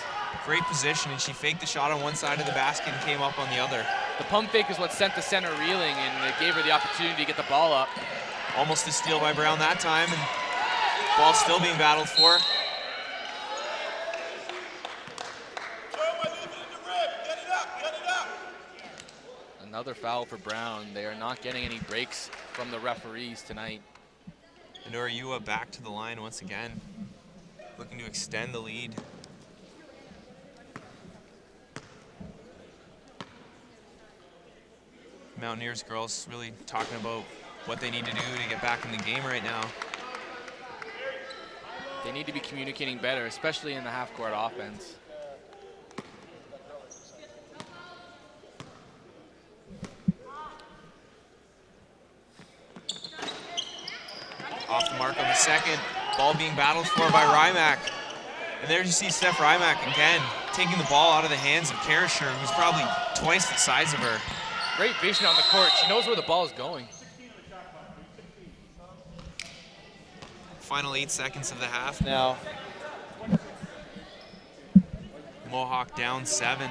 Great position, and she faked the shot on one side of the basket and came up on the other. The pump fake is what sent the center reeling, and it gave her the opportunity to get the ball up. Almost a steal by Brown that time, and ball still being battled for. Another foul for Brown. They are not getting any breaks from the referees tonight. And Oriua back to the line once again, looking to extend the lead. Mountaineers girls really talking about what they need to do to get back in the game right now. They need to be communicating better, especially in the half-court offense. Off the mark on the second. Ball being battled for by Rymack. And there you see Steph Rymack again, taking the ball out of the hands of Karasher, who's probably twice the size of her. Great vision on the court. She knows where the ball is going. Final 8 seconds of the half now. Mohawk down 7.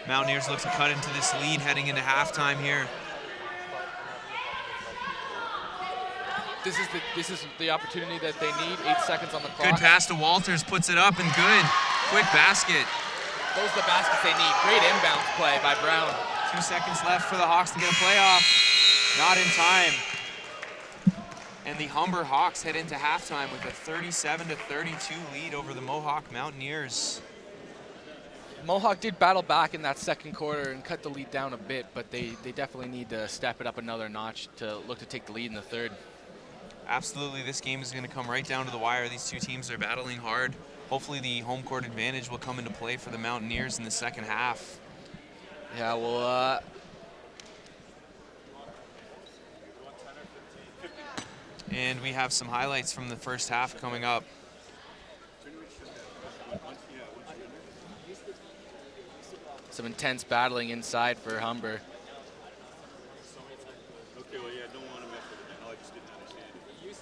Mountaineers look to cut into this lead heading into halftime here. This is the opportunity that they need. 8 seconds on the clock. Good pass to Walters, puts it up and good. Quick basket. Those are the baskets they need. Great inbounds play by Brown. 2 seconds left for the Hawks to get a playoff. Not in time. And the Humber Hawks head into halftime with a 37-32 lead over the Mohawk Mountaineers. Mohawk did battle back in that second quarter and cut the lead down a bit, but they definitely need to step it up another notch to look to take the lead in the third. Absolutely, this game is going to come right down to the wire. These two teams are battling hard. Hopefully the home court advantage will come into play for the Mountaineers in the second half. Yeah, well, and we have some highlights from the first half coming up. Some intense battling inside for Humber.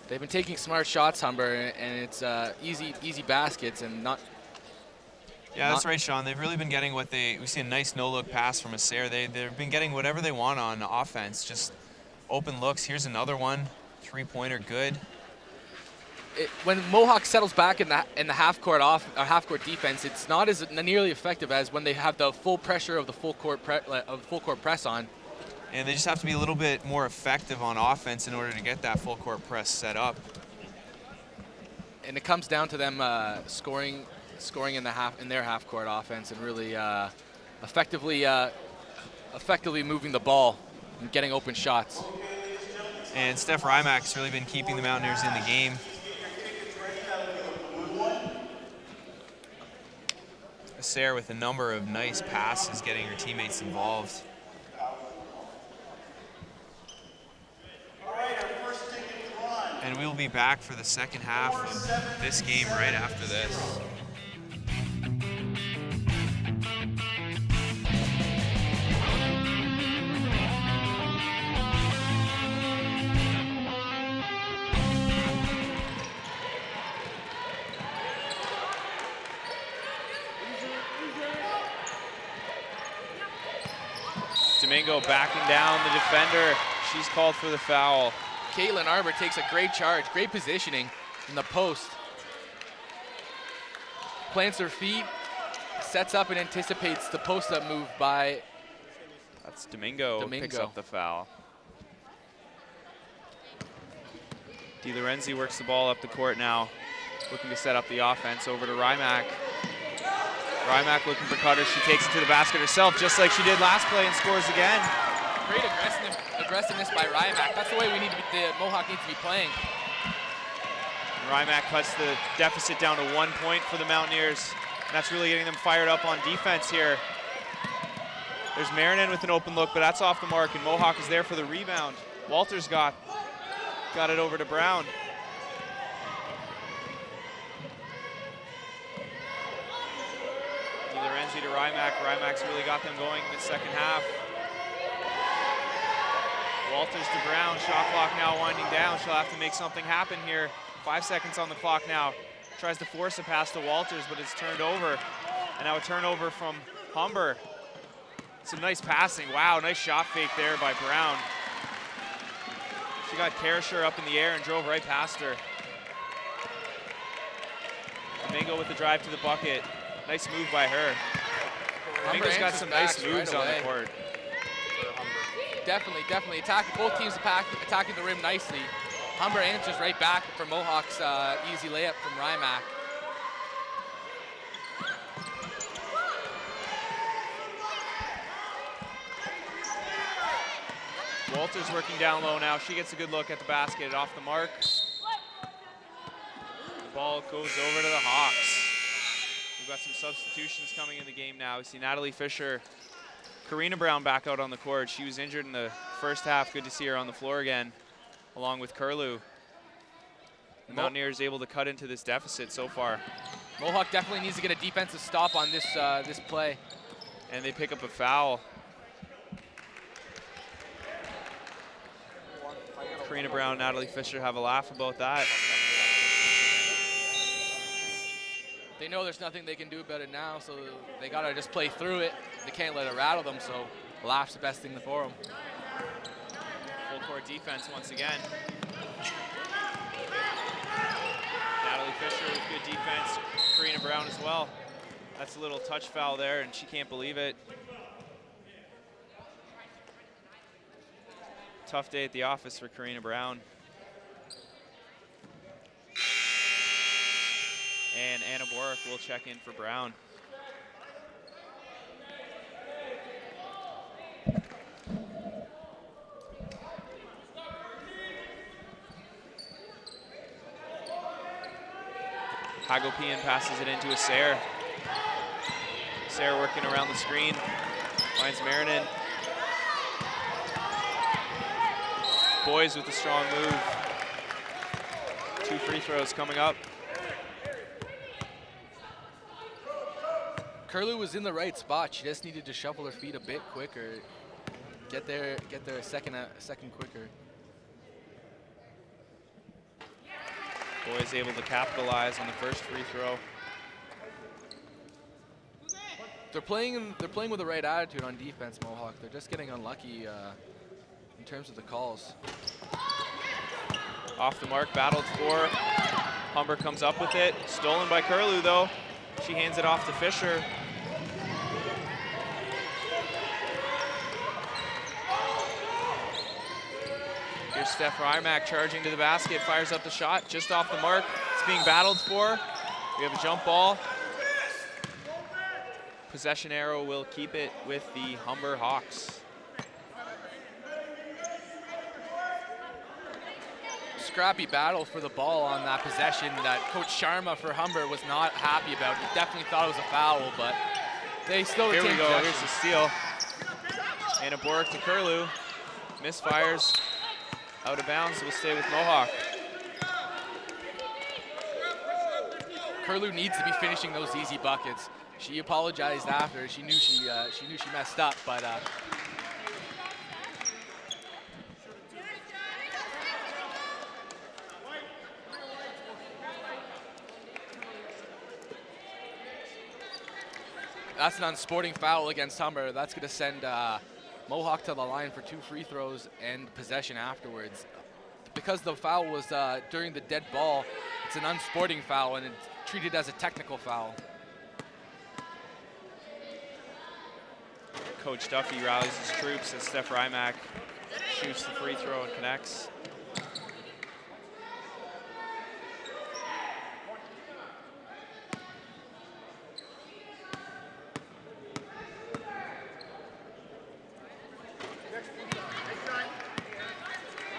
They've been taking smart shots, Humber, and it's easy baskets and not. Yeah, that's right, Sean. They've really been getting what we see a nice no-look pass from Acer. They've been getting whatever they want on offense, just open looks. Here's another one, 3-pointer, good. when Mohawk settles back in the half court defense, it's not as nearly effective as when they have the full pressure of the full court press on. And they just have to be a little bit more effective on offense in order to get that full court press set up. And it comes down to them scoring in their half court offense and really effectively moving the ball and getting open shots. And Steph Rymack's really been keeping the Mountaineers in the game. Sarah with a number of nice passes, getting her teammates involved. And we'll be back for the second half of this game right after this. Domingo backing down the defender. She's called for the foul. Caitlin Arbor takes a great charge, great positioning in the post. Plants her feet, sets up and anticipates the post-up move by... That's Domingo. Picks up the foul. Di Lorenzi works the ball up the court now, looking to set up the offense over to Rymack. Rymack looking for cutters. She takes it to the basket herself, just like she did last play, and scores again. Great aggressiveness by Rymack. That's the way the Mohawk needs to be playing. Rymack cuts the deficit down to 1 point for the Mountaineers. And that's really getting them fired up on defense here. There's Marinan with an open look, but that's off the mark, and Mohawk is there for the rebound. Walters got it over to Brown. Di Lorenzi to Rymack. Rymack's really got them going in the second half. Walters to Brown. Shot clock now winding down. She'll have to make something happen here. 5 seconds on the clock now. Tries to force a pass to Walters, but it's turned over. And now a turnover from Humber. Some nice passing. Wow, nice shot fake there by Brown. She got Karasher up in the air and drove right past her. Domingo with the drive to the bucket. Nice move by her. Domingo's got some nice moves on the court. Definitely. Both teams attacking the rim nicely. Humber answers right back for Mohawk's easy layup from Rymack. Walters working down low now. She gets a good look at the basket, off the mark. The ball goes over to the Hawks. We've got some substitutions coming in the game now. We see Natalie Fisher, Karina Brown back out on the court. She was injured in the first half. Good to see her on the floor again, along with Curlew. The Mountaineers able to cut into this deficit so far. Mohawk definitely needs to get a defensive stop on this this play. And they pick up a foul. Karina Brown, Natalie Fisher have a laugh about that. They know there's nothing they can do about it now, so they gotta just play through it. They can't let it rattle them, so a laugh's the best thing for them. Full court defense once again. Natalie Fisher with good defense. Karina Brown as well. That's a little touch foul there, and she can't believe it. Tough day at the office for Karina Brown. And Anna Borick will check in for Brown. Hagopian passes it into a Sayre. Sayre working around the screen. Finds Marinan. Boys with a strong move. 2 free throws coming up. Curlew was in the right spot. She just needed to shuffle her feet a bit quicker. Get there a second quicker. Boys able to capitalize on the first free throw. They're playing with the right attitude on defense, Mohawk. They're just getting unlucky in terms of the calls. Off the mark, battled for. Humber comes up with it. Stolen by Curlew, though. She hands it off to Fisher. Here's Steph Rymack charging to the basket, fires up the shot, just off the mark. It's being battled for. We have a jump ball. Possession arrow will keep it with the Humber Hawks. Scrappy battle for the ball on that possession that Coach Sharma for Humber was not happy about. He definitely thought it was a foul, but they still Here retained we go, possession. here's the steal. And a Boric to Curlew. Misfires, out of bounds, will stay with Mohawk. Curlew needs to be finishing those easy buckets. She apologized after. She knew she messed up, but that's an unsporting foul against Humber. That's going to send Mohawk to the line for 2 free throws and possession afterwards. Because the foul was during the dead ball, it's an unsporting foul and it's treated as a technical foul. Coach Duffy rallies his troops as Steph Rymack shoots the free throw and connects.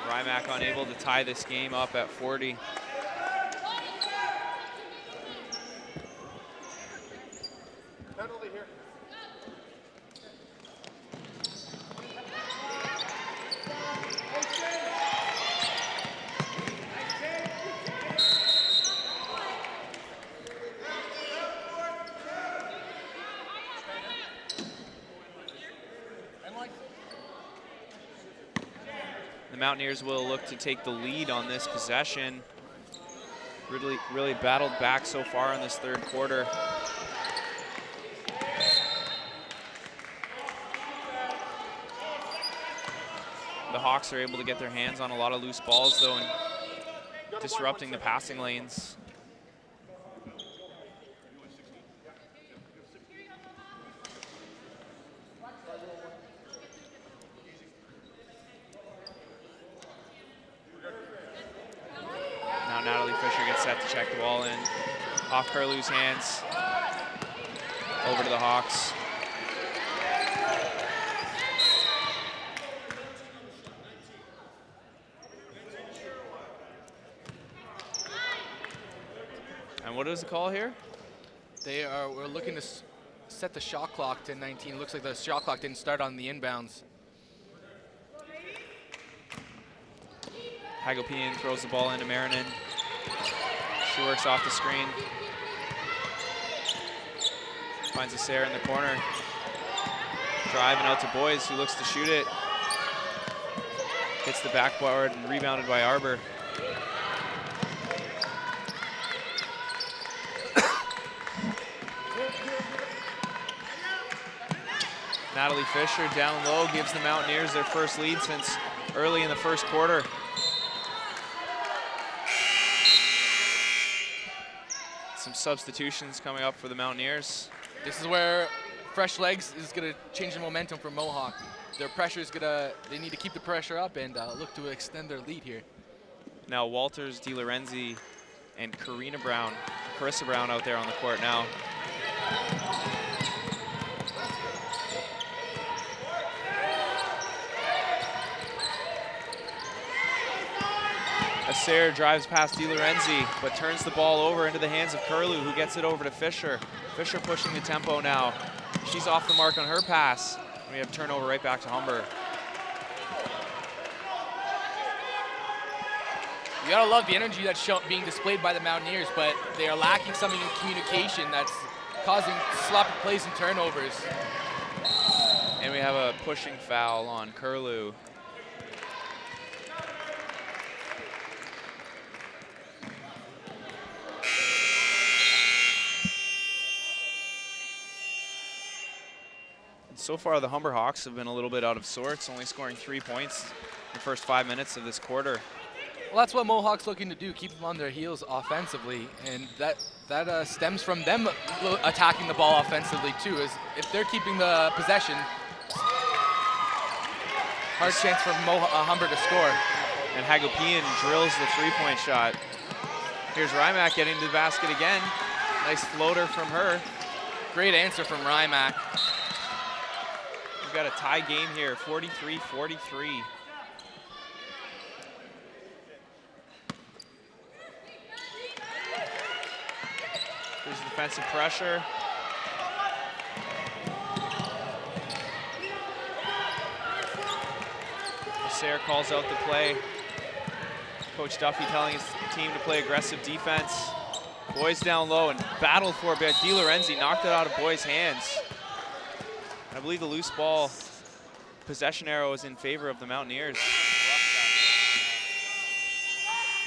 Rymack unable to tie this game up at 40. Penalty here. The Mountaineers will look to take the lead on this possession. Really battled back so far in this third quarter. The Hawks are able to get their hands on a lot of loose balls, though, and disrupting the passing lanes. Set to check the ball in. Off Curlew's hands. Over to the Hawks. And what is the call here? We're looking to set the shot clock to 19. Looks like the shot clock didn't start on the inbounds. Hagopian throws the ball into Marinin. She works off the screen. Finds a Sarah in the corner. Driving out to Boys, who looks to shoot it. Hits the backboard and rebounded by Arbor. Natalie Fisher down low gives the Mountaineers their first lead since early in the first quarter. Some substitutions coming up for the Mountaineers. This is where fresh legs is going to change the momentum for Mohawk. Their pressure is they need to keep the pressure up and look to extend their lead here. Now Walters, DiLorenzi, and Carissa Brown out there on the court now. Acer drives past DiLorenzi, but turns the ball over into the hands of Curlew, who gets it over to Fisher. Fisher pushing the tempo now. She's off the mark on her pass. We have turnover right back to Humber. You gotta love the energy that's being displayed by the Mountaineers, but they are lacking something in communication that's causing sloppy plays and turnovers. And we have a pushing foul on Curlew. So far, the Humber Hawks have been a little bit out of sorts, only scoring 3 points in the first 5 minutes of this quarter. Well, that's what Mohawk's looking to do, keep them on their heels offensively, and that stems from them attacking the ball offensively too. Is if they're keeping the possession, hard chance for Humber to score. And Hagopian drills the three-point shot. Here's Rymack getting to the basket again. Nice floater from her. Great answer from Rymack. We've got a tie game here, 43-43. Here's the defensive pressure. Sayre calls out the play. Coach Duffy telling his team to play aggressive defense. Boys down low and battled for it, but Di Lorenzi knocked it out of Boys' hands. I believe the loose ball possession arrow is in favor of the Mountaineers.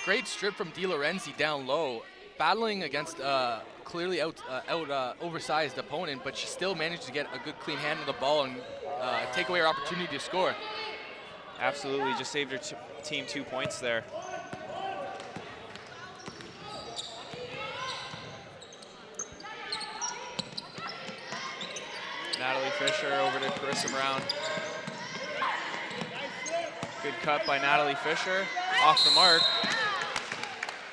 Great strip from Di Lorenzi down low, battling against clearly oversized opponent, but she still managed to get a good clean hand on the ball and take away her opportunity to score. Absolutely, just saved her team 2 points there. Natalie Fisher over to Carissa Brown. Good cut by Natalie Fisher, off the mark.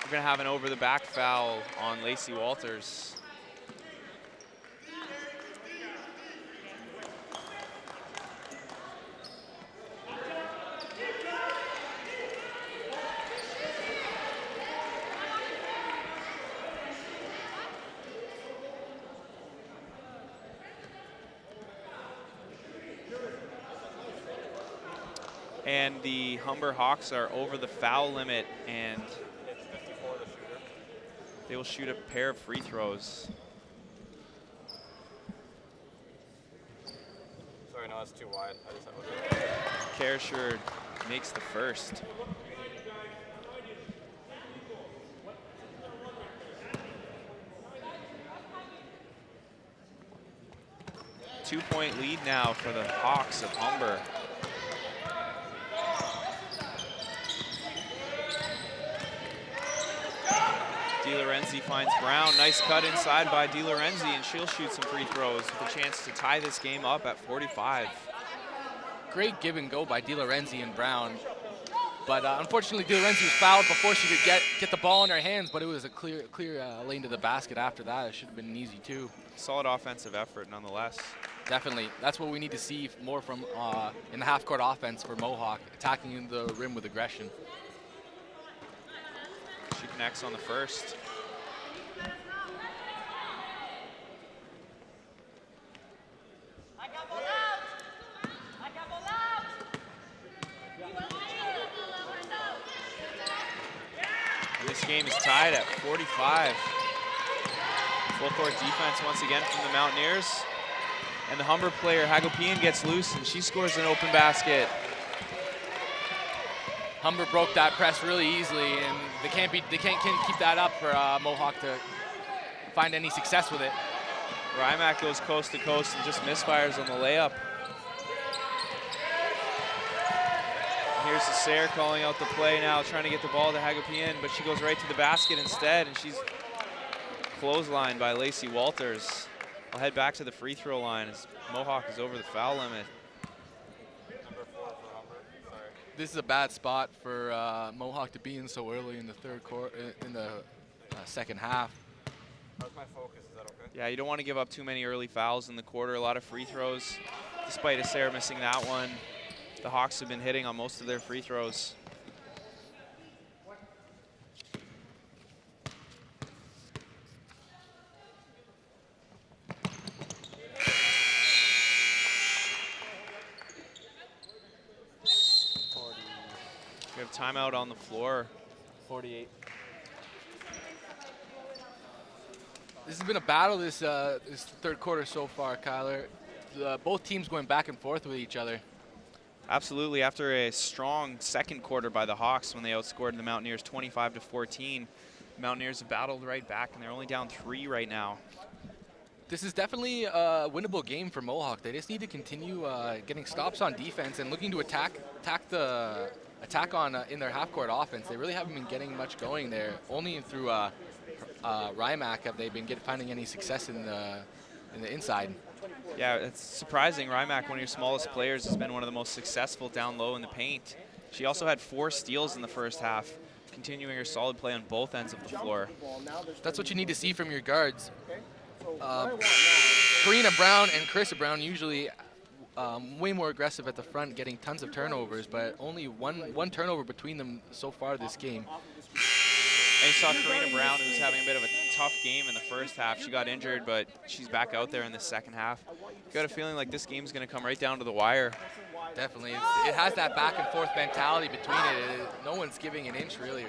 We're gonna have an over the back foul on Lacey Walters. And the Humber Hawks are over the foul limit, and It's 54 to shooter. they will shoot a pair of free throws. Sorry, no, that's too wide. I just have a Kersher makes the first. Two-point lead now for the Hawks of Humber. Di Lorenzi finds Brown. Nice cut inside by Di Lorenzi, and she'll shoot some free throws with a chance to tie this game up at 45. Great give and go by Di Lorenzi and Brown. But unfortunately, Di Lorenzi was fouled before she could get the ball in her hands, but it was a clear lane to the basket after that. It should have been an easy two. Solid offensive effort nonetheless. Definitely. That's what we need to see more from in the half-court offense for Mohawk, attacking the rim with aggression. She connects on the first. And this game is tied at 45. Full court defense once again from the Mountaineers. And the Humber player, Hagopian, gets loose and she scores an open basket. Humber broke that press really easily, and they can't keep that up for Mohawk to find any success with it. Rymack goes coast to coast and just misfires on the layup. Here's the Sayre calling out the play now, trying to get the ball to Hagopian, but she goes right to the basket instead, and she's clotheslined by Lacey Walters. I'll head back to the free throw line as Mohawk is over the foul limit. number 4 for Humber. Sorry. This is a bad spot for Mohawk to be in so early in the second half. How's my focus? Is that okay? Yeah, you don't want to give up too many early fouls in the quarter. A lot of free throws, despite Sayre missing that one. The Hawks have been hitting on most of their free throws. We have timeout on the floor. 48. This has been a battle this third quarter so far, Kyler. Both teams going back and forth with each other. Absolutely. After a strong second quarter by the Hawks when they outscored the Mountaineers 25-14, the Mountaineers have battled right back, and they're only down 3 right now. This is definitely a winnable game for Mohawk. They just need to continue getting stops on defense and looking to attack the attack on in their half-court offense. They really haven't been getting much going there. Only through Rymac have they been finding any success in the inside. Yeah, it's surprising. Rymac, one of your smallest players, has been one of the most successful down low in the paint. She also had 4 steals in the first half, continuing her solid play on both ends of the floor. That's what you need to see from your guards. Karina Brown and Carissa Brown usually way more aggressive at the front, getting tons of turnovers, but only one turnover between them so far this game. And you saw Karina Brown, who was having a bit of a tough game in the first half. She got injured, but she's back out there in the second half. Got a feeling like this game's going to come right down to the wire. Definitely. It has that back and forth mentality between it. No one's giving an inch, really.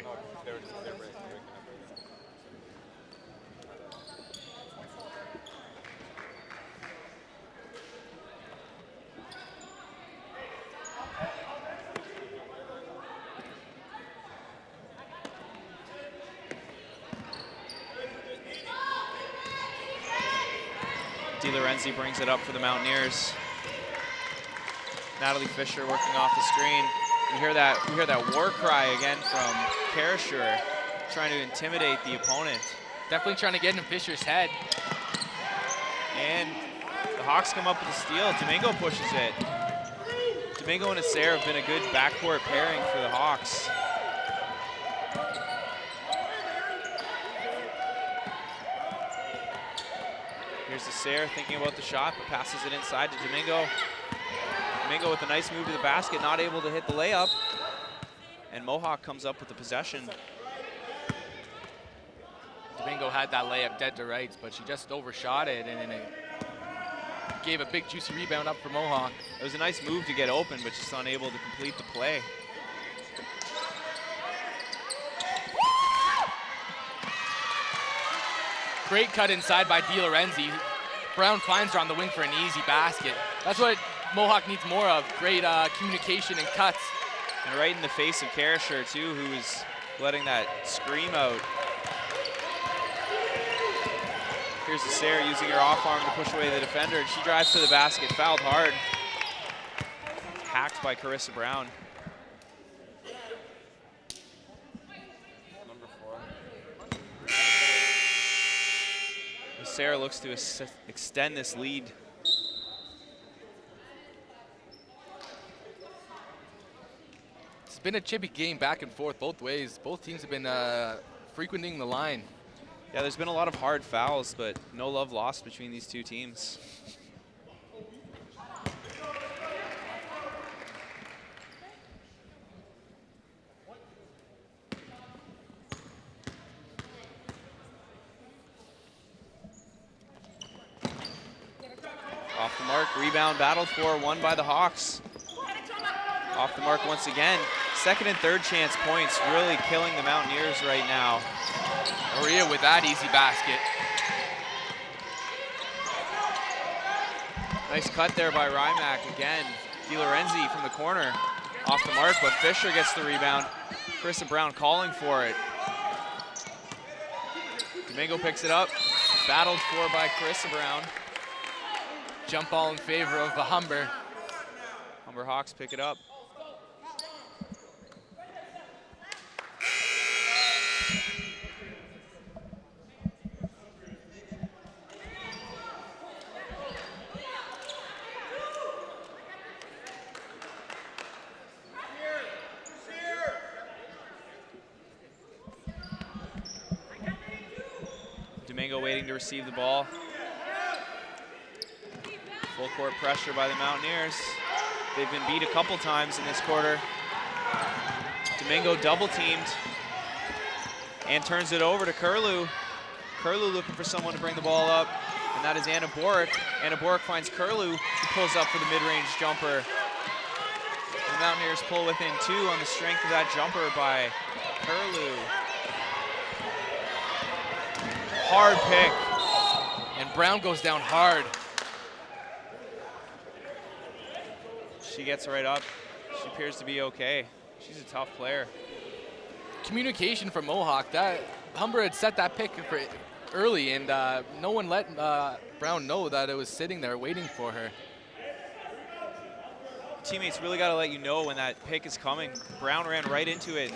Lorenzi brings it up for the Mountaineers. Natalie Fisher working off the screen. We hear that war cry again from Karasher, trying to intimidate the opponent. Definitely trying to get in Fisher's head. And the Hawks come up with a steal. Domingo pushes it. Domingo and Acer have been a good backcourt pairing for the Hawks. Here's Acer thinking about the shot, but passes it inside to Domingo. Domingo with a nice move to the basket, not able to hit the layup. And Mohawk comes up with the possession. Domingo had that layup dead to rights, but she just overshot it, and it gave a big juicy rebound up for Mohawk. It was a nice move to get open, but just unable to complete the play. Great cut inside by DiLorenzi. Brown finds her on the wing for an easy basket. That's what Mohawk needs more of, great communication and cuts. And right in the face of Karasher, too, who was letting that scream out. Here's Acer using her off arm to push away the defender, and she drives to the basket, fouled hard. Hacked by Carissa Brown. Sarah looks to extend this lead. It's been a chippy game back and forth both ways. Both teams have been frequenting the line. Yeah, there's been a lot of hard fouls, but no love lost between these two teams. Off the mark, rebound battled for, won by the Hawks. Off the mark once again. Second and third chance points really killing the Mountaineers right now. Maria with that easy basket. Nice cut there by Rymac again. DiLorenzi from the corner. Off the mark, but Fisher gets the rebound. Carissa Brown calling for it. Domingo picks it up. Battled for by Carissa Brown. Jump ball in favor of the Humber. Humber Hawks pick it up. Domingo waiting to receive the ball. Full court pressure by the Mountaineers. They've been beat a couple times in this quarter. Domingo double teamed and turns it over to Curlew. Curlew looking for someone to bring the ball up, and that is Anna Borick. Anna Borick finds Curlew, who pulls up for the mid-range jumper. The Mountaineers pull within 2 on the strength of that jumper by Curlew. Hard pick. And Brown goes down hard. She gets right up. She appears to be okay. She's a tough player. Communication from Mohawk. That Humber had set that pick for early, and no one let Brown know that it was sitting there waiting for her. teammates really got to let you know when that pick is coming. Brown ran right into it.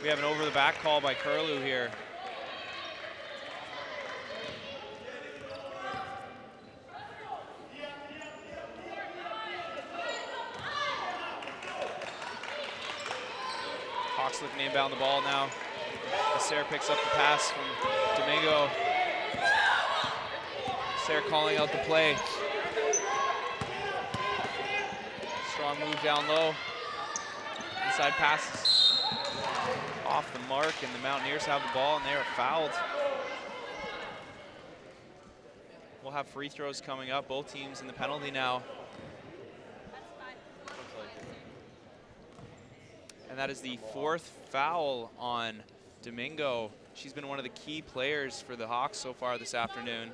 We have an over-the-back call by Curlew here. Hawks looking to inbound the ball now. Sarah picks up the pass from Domingo. Sarah calling out the play. Strong move down low. Inside passes off the mark, and the Mountaineers have the ball, and they are fouled. We'll have free throws coming up. Both teams in the penalty now. And that is the 4th foul on Domingo. She's been one of the key players for the Hawks so far this afternoon.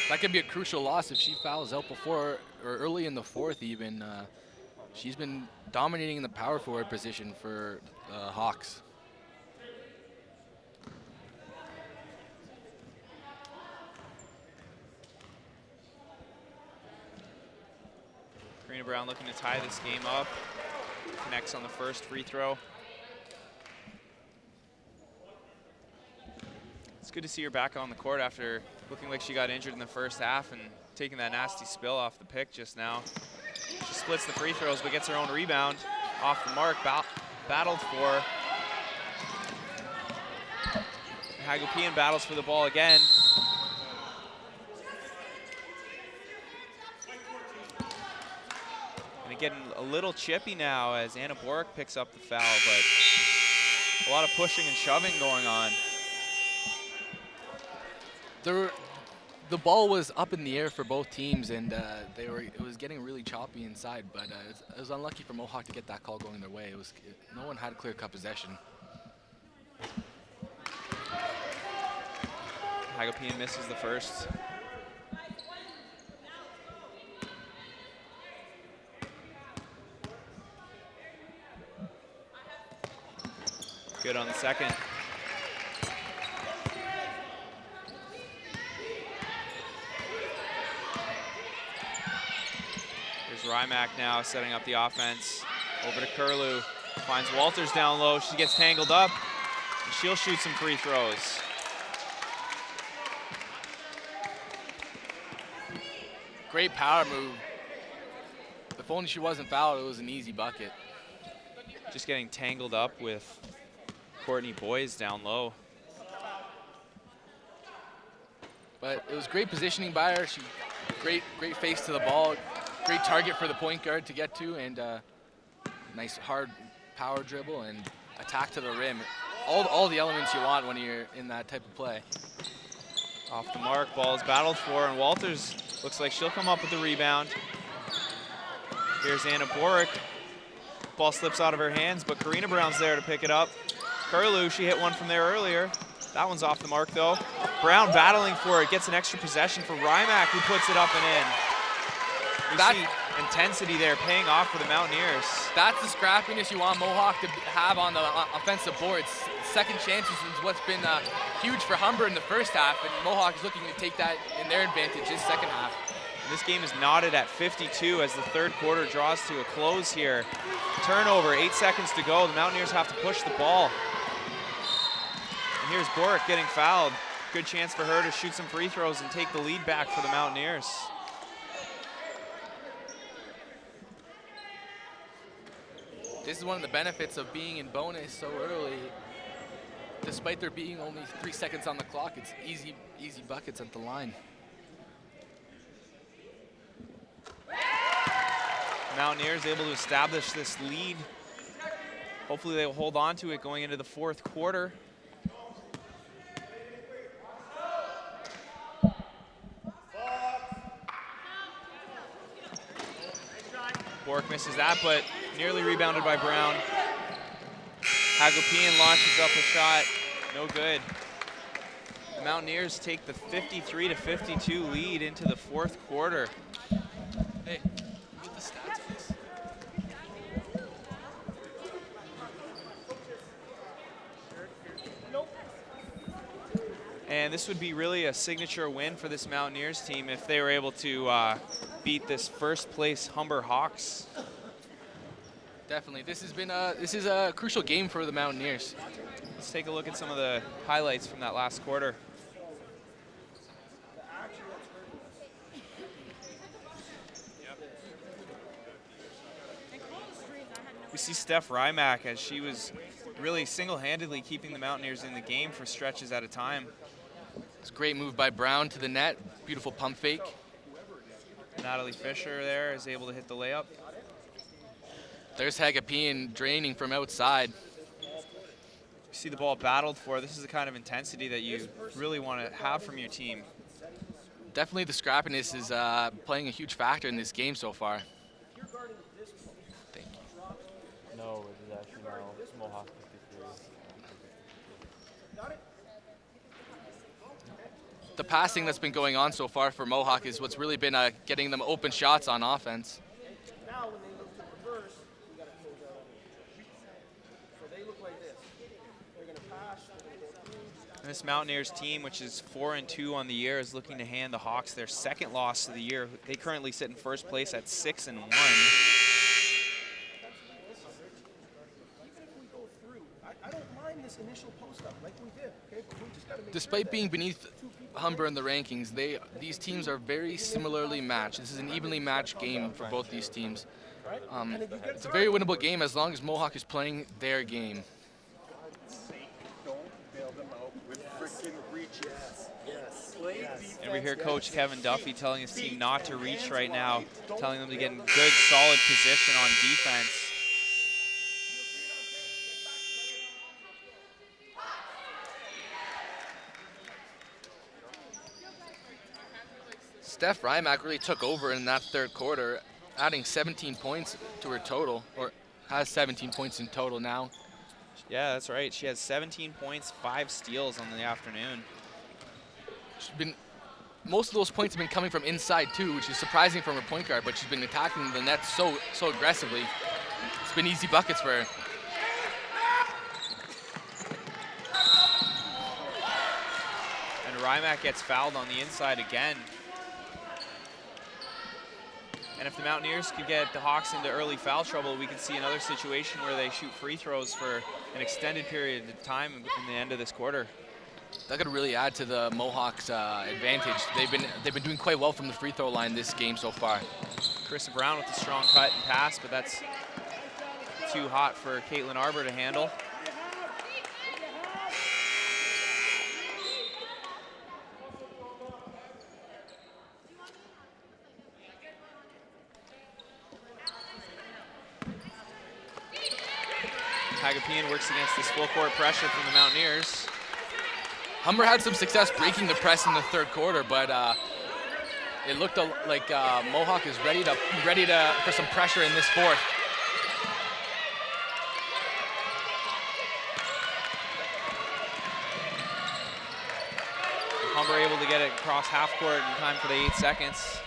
That could be a crucial loss if she fouls out before or early in the 4th even. She's been dominating in the power forward position for Hawks. Karina Brown looking to tie this game up. Connects on the first free throw. It's good to see her back on the court after looking like she got injured in the first half and taking that nasty spill off the pick just now. She splits the free throws but gets her own rebound off the mark, battled for. Hagopian battles for the ball again. And getting a little chippy now as Anna Borick picks up the foul, but a lot of pushing and shoving going on. The ball was up in the air for both teams, and it was getting really choppy inside. But it was unlucky for Mohawk to get that call going their way. No one had clear-cut possession. Hagopian misses the first. Good on the second. Rymack now setting up the offense. Over to Curlew. Finds Walters down low. She gets tangled up. And she'll shoot some free throws. Great power move. If only she wasn't fouled, it was an easy bucket. Just getting tangled up with Courtney Boyes down low. But it was great positioning by her. She great face to the ball. Great target for the point guard to get to, and nice hard power dribble and attack to the rim. All the elements you want when you're in that type of play. Off the mark, ball is battled for, and Walters looks like she'll come up with the rebound. Here's Anna Borick. Ball slips out of her hands, but Karina Brown's there to pick it up. Curlew, she hit one from there earlier. That one's off the mark though. Brown battling for it, gets an extra possession for Rymack, who puts it up and in. We see intensity there paying off for the Mountaineers. That's the scrappiness you want Mohawk to have on the offensive boards. Second chances is what's been huge for Humber in the first half, and Mohawk is looking to take that in their advantage this second half. And this game is knotted at 52 as the third quarter draws to a close here. Turnover, 8 seconds to go. The Mountaineers have to push the ball. And here's Borick getting fouled. Good chance for her to shoot some free throws and take the lead back for the Mountaineers. This is one of the benefits of being in bonus so early. Despite there being only 3 seconds on the clock, it's easy buckets at the line. Mountaineers able to establish this lead. Hopefully they will hold on to it going into the fourth quarter. Borick misses that, but nearly rebounded by Brown. Hagopian launches up a shot, no good. The Mountaineers take the 53-52 lead into the fourth quarter. Hey, get the stats, please. And this would be really a signature win for this Mountaineers team if they were able to beat this first place Humber Hawks. Definitely, this is a crucial game for the Mountaineers. Let's take a look at some of the highlights from that last quarter. We see Steph Rymack as she was really single-handedly keeping the Mountaineers in the game for stretches at a time. It's a great move by Brown to the net. Beautiful pump fake. Natalie Fisher there is able to hit the layup. There's Hagapian draining from outside. You see the ball battled for. This is the kind of intensity that you really want to have from your team. Definitely the scrappiness is playing a huge factor in this game so far. Thank you. No, it is actually now Mohawk 53. The passing that's been going on so far for Mohawk is what's really been getting them open shots on offense. Now when they look to reverse, we got to close out on them. So they look like this. They're going to pass. They're going to go through. And this Mountaineers team, which is 4-2 on the year, is looking to hand the Hawks their second loss of the year. They currently sit in first place at 6-1. Even if we go through, I don't mind this initial post-up like we did, okay? But we just got to make Despite being beneath Humber in the rankings, these teams are very similarly matched. This is an evenly matched game for both these teams. It's a very winnable game as long as Mohawk is playing their game. Don't bail them out with freaking reaches. Yes. Play defense. And we hear Coach Kevin Duffy telling his team not to reach right now, telling them to get in good, solid position on defense. Steph Rymack really took over in that third quarter, adding 17 points to her total, or has 17 points in total now. Yeah, that's right. She has 17 points, 5 steals on the afternoon. Most of those points have been coming from inside too, which is surprising from her point guard, but she's been attacking the net so aggressively. It's been easy buckets for her. And Rymack gets fouled on the inside again. And if the Mountaineers could get the Hawks into early foul trouble, we could see another situation where they shoot free throws for an extended period of time in the end of this quarter. That could really add to the Mohawks' advantage. They've been doing quite well from the free throw line this game so far. Carissa Brown with a strong cut and pass, but that's too hot for Caitlin Arbor to handle. Hagapian works against this full court pressure from the Mountaineers. Humber had some success breaking the press in the third quarter, but it looked like Mohawk is ready for some pressure in this fourth. Humber able to get it across half court in time for the 8 seconds.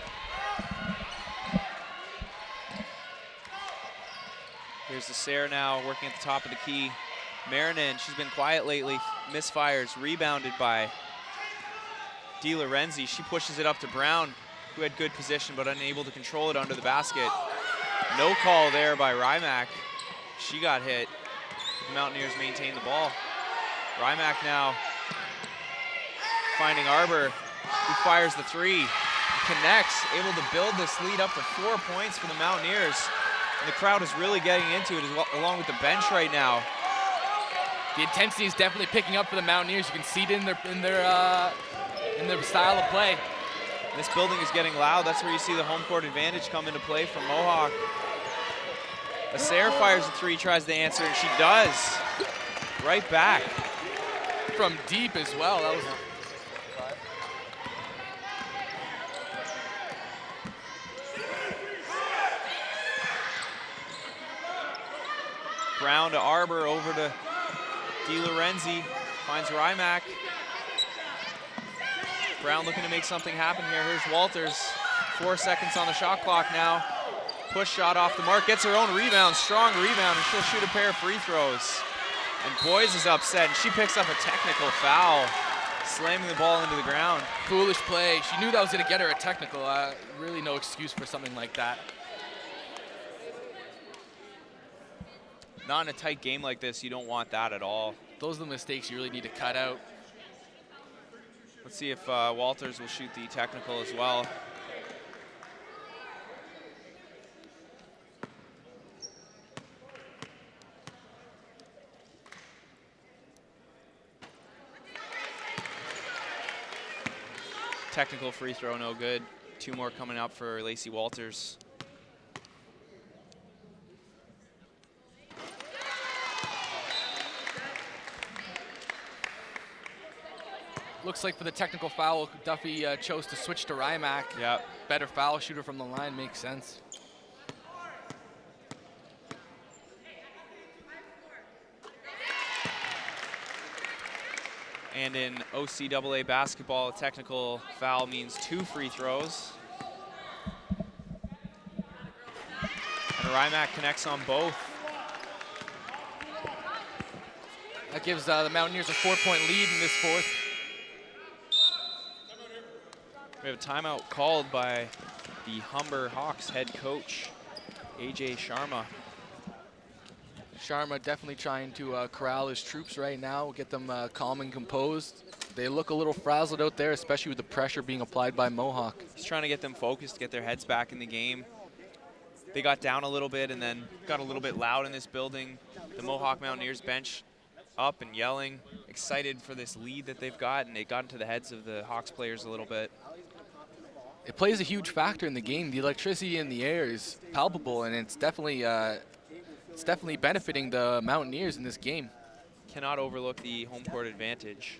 Here's the Sayre now working at the top of the key. Marinin, she's been quiet lately, misfires, rebounded by De Lorenzi. She pushes it up to Brown, who had good position but unable to control it under the basket. No call there by Rymack. She got hit. The Mountaineers maintain the ball. Rymack now finding Arbor, who fires the three, connects, able to build this lead up to 4 points for the Mountaineers. And the crowd is really getting into it along with the bench right now. The intensity is definitely picking up for the Mountaineers. You can see it in their style of play. This building is getting loud. That's where you see the home court advantage come into play from Mohawk. Sayre fires a three, tries to answer, and she does. Right back. From deep as well. That was Brown to Arbor, over to De Lorenzi, finds Rymack. Brown looking to make something happen here. Here's Walters, 4 seconds on the shot clock now. Push shot off the mark, gets her own rebound, strong rebound, and she'll shoot a pair of free throws. And Boyes is upset, and she picks up a technical foul. Slamming the ball into the ground. Foolish play. She knew that was going to get her a technical. Really no excuse for something like that. Not in a tight game like this, you don't want that at all. Those are the mistakes you really need to cut out. Let's see if Walters will shoot the technical as well. Technical free throw, no good. 2 more coming up for Lacey Walters. Looks like for the technical foul, Duffy chose to switch to Rymack. Yep. Better foul shooter from the line, makes sense. And in OCAA basketball, a technical foul means 2 free throws. And Rymack connects on both. That gives the Mountaineers a 4-point lead in this fourth. We have a timeout called by the Humber Hawks head coach, AJ Sharma. Sharma definitely trying to corral his troops right now, get them calm and composed. They look a little frazzled out there, especially with the pressure being applied by Mohawk. He's trying to get them focused, get their heads back in the game. They got down a little bit and then got a little bit loud in this building. The Mohawk Mountaineers bench up and yelling, excited for this lead that they've got, and it got into the heads of the Hawks players a little bit. It plays a huge factor in the game. The electricity in the air is palpable, and it's definitely benefiting the Mountaineers in this game. Cannot overlook the home court advantage.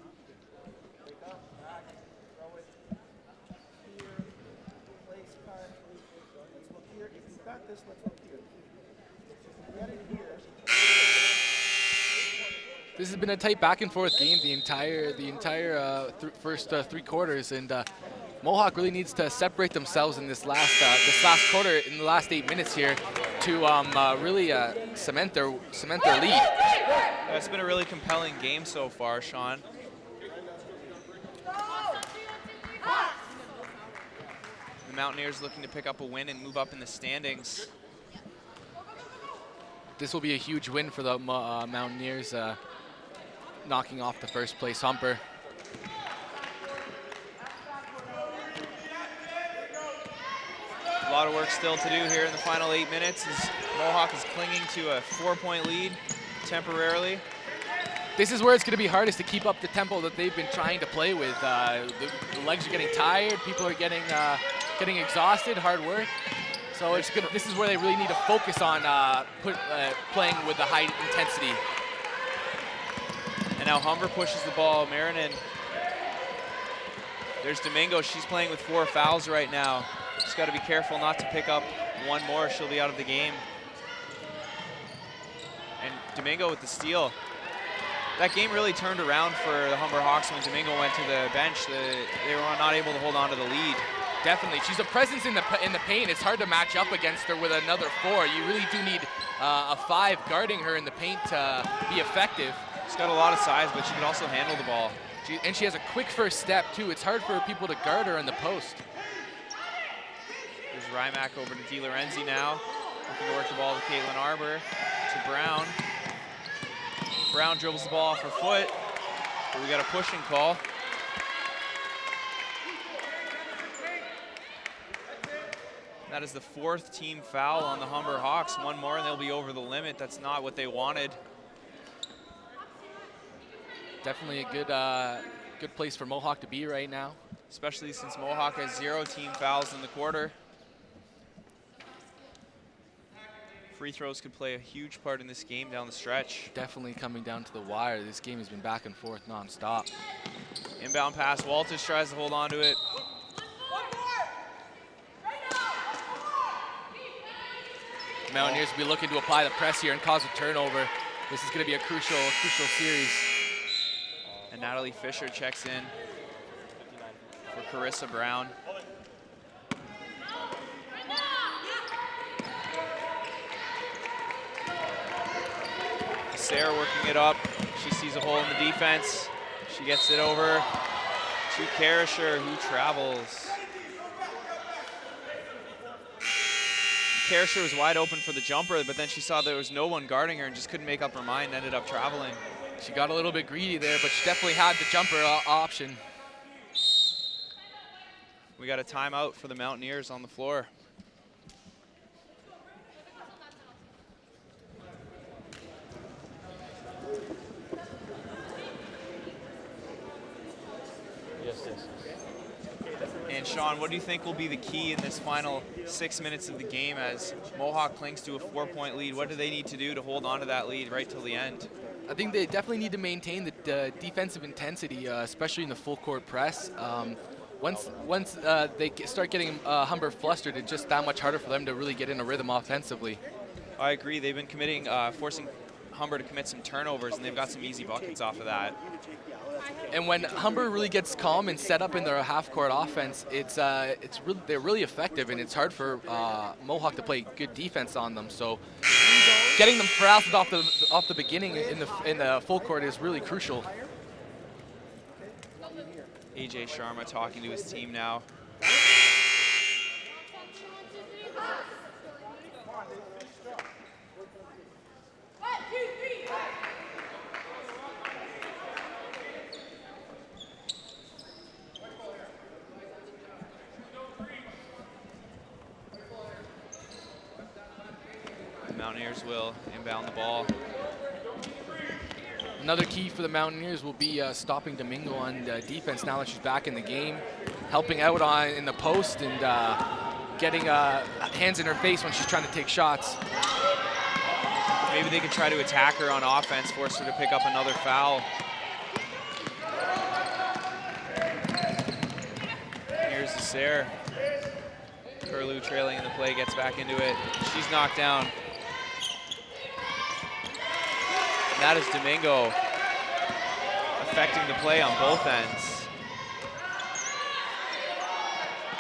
This has been a tight back and forth game the entire first 3 quarters, and Mohawk really needs to separate themselves in this last quarter, in the last 8 minutes here, to really cement their lead. It's been a really compelling game so far, Sean. The Mountaineers looking to pick up a win and move up in the standings. This will be a huge win for the Mountaineers, knocking off the first place Humber. A lot of work still to do here in the final 8 minutes as Mohawk is clinging to a 4-point lead temporarily. This is where it's going to be hardest to keep up the tempo that they've been trying to play with. The legs are getting tired, people are getting exhausted, hard work. So this is where they really need to focus on playing with the high intensity. And now Humber pushes the ball. Marinan. There's Domingo. She's playing with 4 fouls right now. Just got to be careful not to pick up 1 more. She'll be out of the game. And Domingo with the steal. That game really turned around for the Humber Hawks when Domingo went to the bench. They were not able to hold on to the lead. Definitely. She's a presence in the paint. It's hard to match up against her with another 4. You really do need a 5 guarding her in the paint to be effective. She's got a lot of size, but she can also handle the ball. And she has a quick first step, too. It's hard for people to guard her in the post. There's Rymack over to DeLorenzi now. Looking to work the ball to Caitlin Arbor, to Brown. Brown dribbles the ball off her foot, but we got a pushing call. That is the 4th team foul on the Humber Hawks. 1 more and they'll be over the limit. That's not what they wanted. Definitely a good place for Mohawk to be right now. Especially since Mohawk has 0 team fouls in the quarter. Free throws could play a huge part in this game down the stretch. Definitely coming down to the wire. This game has been back and forth nonstop. Inbound pass, Walters tries to hold on to it. Mountaineers will be looking to apply the press here and cause a turnover. This is going to be a crucial series. And Natalie Fisher checks in for Carissa Brown. Sarah working it up. She sees a hole in the defense. She gets it over To Karasher, who travels. Karasher was wide open for the jumper, but then she saw there was no one guarding her and just couldn't make up her mind, ended up traveling. She got a little bit greedy there, but she definitely had the jumper option. We got a timeout for the Mountaineers on the floor. Yes. And Sean, what do you think will be the key in this final 6 minutes of the game as Mohawk clings to a 4-point lead? What do they need to do to hold on to that lead right till the end? I think they definitely need to maintain the defensive intensity, especially in the full court press. Once they start getting Humber flustered, it's just that much harder for them to really get in a rhythm offensively. I agree. They've been committing, forcing Humber to commit some turnovers, and they've got some easy buckets off of that. And when Humber really gets calm and set up in their half-court offense, they're really effective, and it's hard for Mohawk to play good defense on them. So getting them frazzled off the beginning in the full court is really crucial. AJ Sharma talking to his team now. The Mountaineers will inbound the ball. Another key for the Mountaineers will be stopping Domingo on defense now that she's back in the game, helping out in the post and getting hands in her face when she's trying to take shots. Maybe they could try to attack her on offense, force her to pick up another foul. Here's the Sarah. Curlew trailing in the play, gets back into it. She's knocked down. That is Domingo affecting the play on both ends.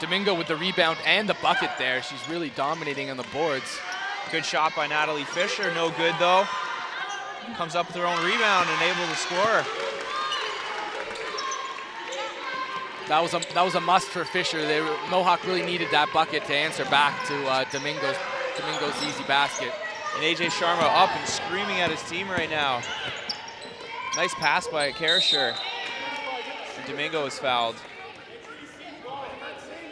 Domingo with the rebound and the bucket there. She's really dominating on the boards. Good shot by Natalie Fisher, no good though. Comes up with her own rebound and able to score. That was a must for Fisher. Mohawk really needed that bucket to answer back to Domingo's easy basket. And AJ Sharma up and screaming at his team right now. Nice pass by Karasher. And Domingo is fouled.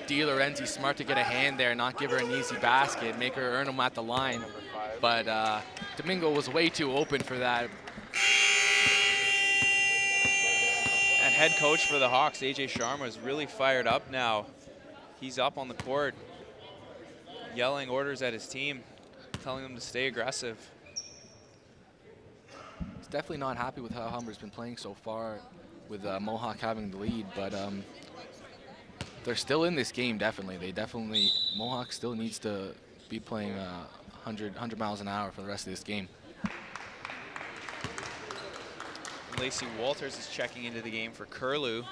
Di Lorenzi smart to get a hand there, not give her an easy basket, make her earn them at the line. But Domingo was way too open for that. And head coach for the Hawks, AJ Sharma, is really fired up now. He's up on the court, yelling orders at his team, telling them to stay aggressive. He's definitely not happy with how Humber's been playing so far with Mohawk having the lead, but they're still in this game, definitely. Mohawk still needs to be playing 100 miles an hour for the rest of this game. Lacey Walters is checking into the game for Curlew.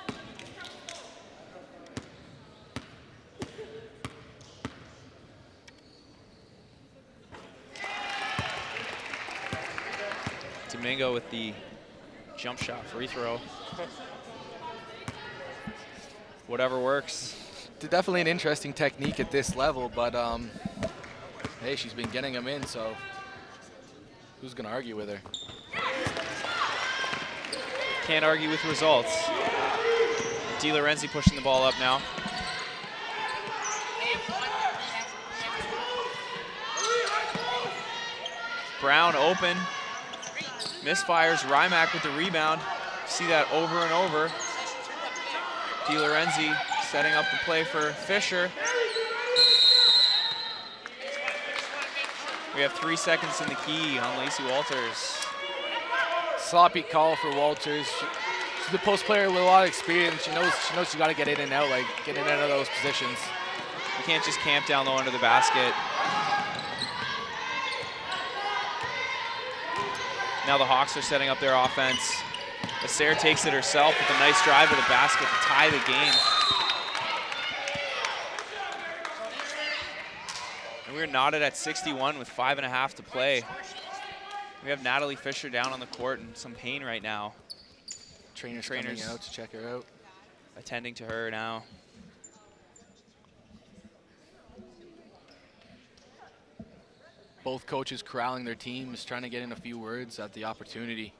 Domingo with the jump shot free throw. Whatever works. It's definitely an interesting technique at this level, but hey, she's been getting them in, so who's going to argue with her? Can't argue with results. Di Lorenzi pushing the ball up now. Brown open. Misfires. Rymack with the rebound. See that over and over. Di Lorenzi setting up the play for Fisher. We have 3 seconds in the key on Lacey Walters. Sloppy call for Walters. She's a post player with a lot of experience. She knows she's got to get in and out, get in and out of those positions. You can't just camp down low under the basket. Now the Hawks are setting up their offense. Acer takes it herself with a nice drive to the basket to tie the game. And we're knotted at 61 with 5.5 to play. We have Natalie Fisher down on the court in some pain right now. Trainers coming out to check her out. attending to her now. Both coaches corralling their teams, trying to get in a few words at the opportunity.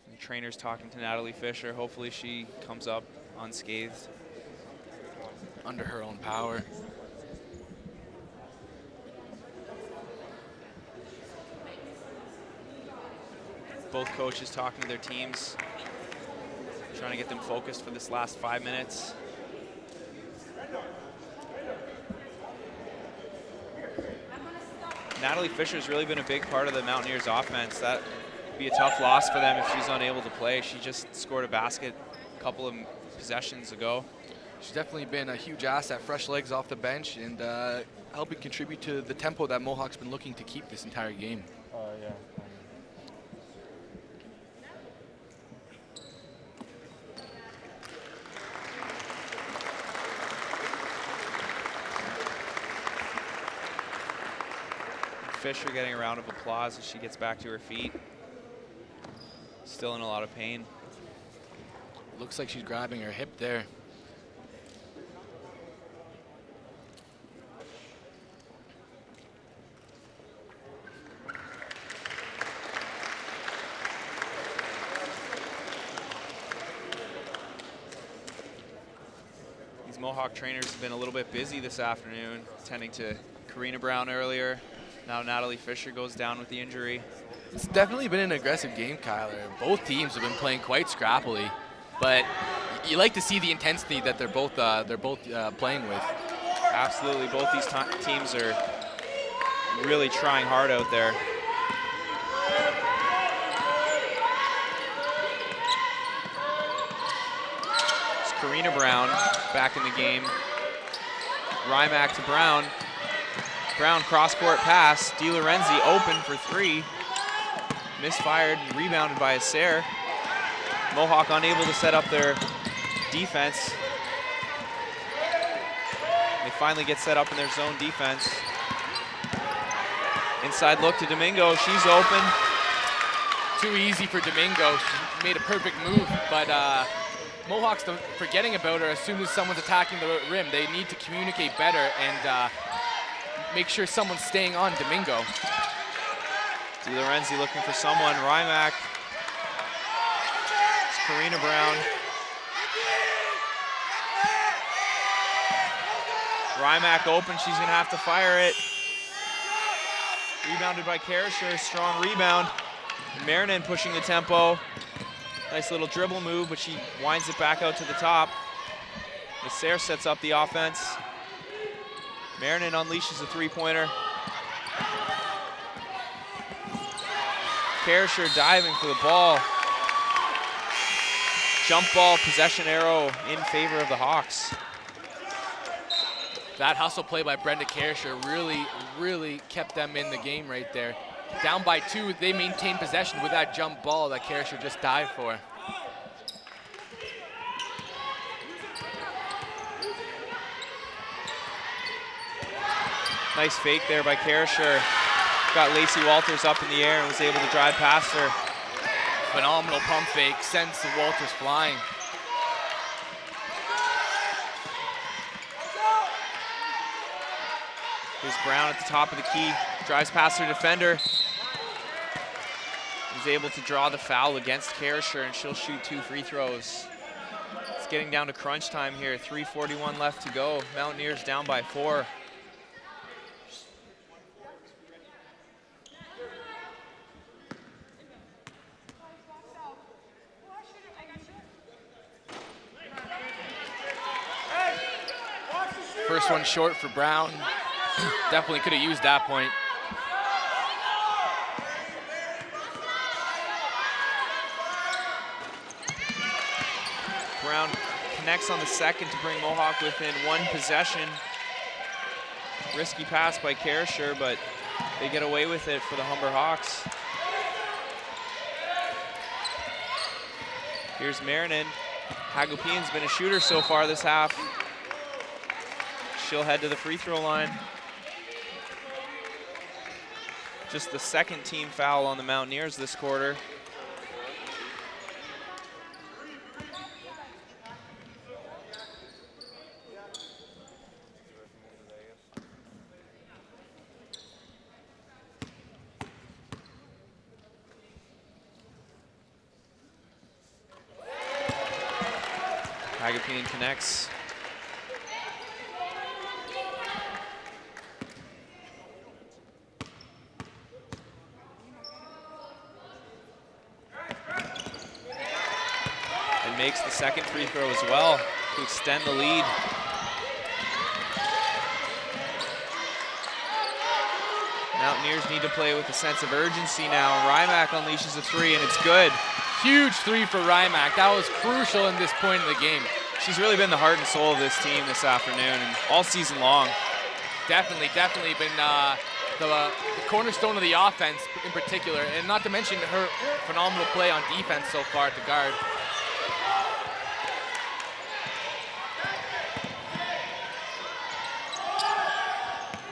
The trainer's talking to Natalie Fisher. Hopefully she comes up unscathed. Under her own power. Both coaches talking to their teams, trying to get them focused for this last 5 minutes. Natalie Fisher's really been a big part of the Mountaineers offense. That'd be a tough loss for them if she's unable to play. She just scored a basket a couple of possessions ago. She's definitely been a huge asset, fresh legs off the bench, and helping contribute to the tempo that Mohawk's been looking to keep this entire game. Yeah. Fisher getting a round of applause as she gets back to her feet. Still in a lot of pain. Looks like she's grabbing her hip there. These Mohawk trainers have been a little bit busy this afternoon, tending to Karina Brown earlier. Now Natalie Fisher goes down with the injury. It's definitely been an aggressive game, Kyler. Both teams have been playing quite scrappily, but you like to see the intensity that they're both playing with. Absolutely, both these teams are really trying hard out there. It's Karina Brown back in the game. Rymack to Brown. Brown cross-court pass. DiLorenzi open for three. Misfired and rebounded by Acer. Mohawk unable to set up their defense. They finally get set up in their zone defense. Inside look to Domingo. She's open. Too easy for Domingo. She made a perfect move, but Mohawks forgetting about her as soon as someone's attacking the rim. They need to communicate better and make sure someone's staying on Domingo. DiLorenzi looking for someone. Rymack. It's Karina Brown. Rymack open. She's going to have to fire it. Rebounded by Karasher. Strong rebound. Marinin pushing the tempo. Nice little dribble move, but she winds it back out to the top. Acer sets up the offense. Marinin unleashes a three-pointer. Karasher diving for the ball. Jump ball, possession arrow in favor of the Hawks. That hustle play by Brenda Karasher really kept them in the game right there. Down by two, they maintained possession with that jump ball that Karasher just dived for. Nice fake there by Karasher. Got Lacey Walters up in the air and was able to drive past her. Phenomenal pump fake, sends the Walters flying. Here's Brown at the top of the key, drives past her defender. He's able to draw the foul against Karasher, and she'll shoot 2 free throws. It's getting down to crunch time here, 3:41 left to go. Mountaineers down by 4. First one short for Brown. Definitely could have used that point. Brown connects on the second to bring Mohawk within 1 possession. Risky pass by Karasher, but they get away with it for the Humber Hawks. Here's Marinin. Hagopian's been a shooter so far this half. She'll head to the free throw line. Just the second team foul on the Mountaineers this quarter. Agapian connects. And makes the second free throw as well to extend the lead. Mountaineers need to play with a sense of urgency now. Rymack unleashes a three, and it's good. Huge three for Rymack. That was crucial in this point in the game. She's really been the heart and soul of this team this afternoon and all season long. Definitely been the cornerstone of the offense in particular, and not to mention her phenomenal play on defense so far at the guard.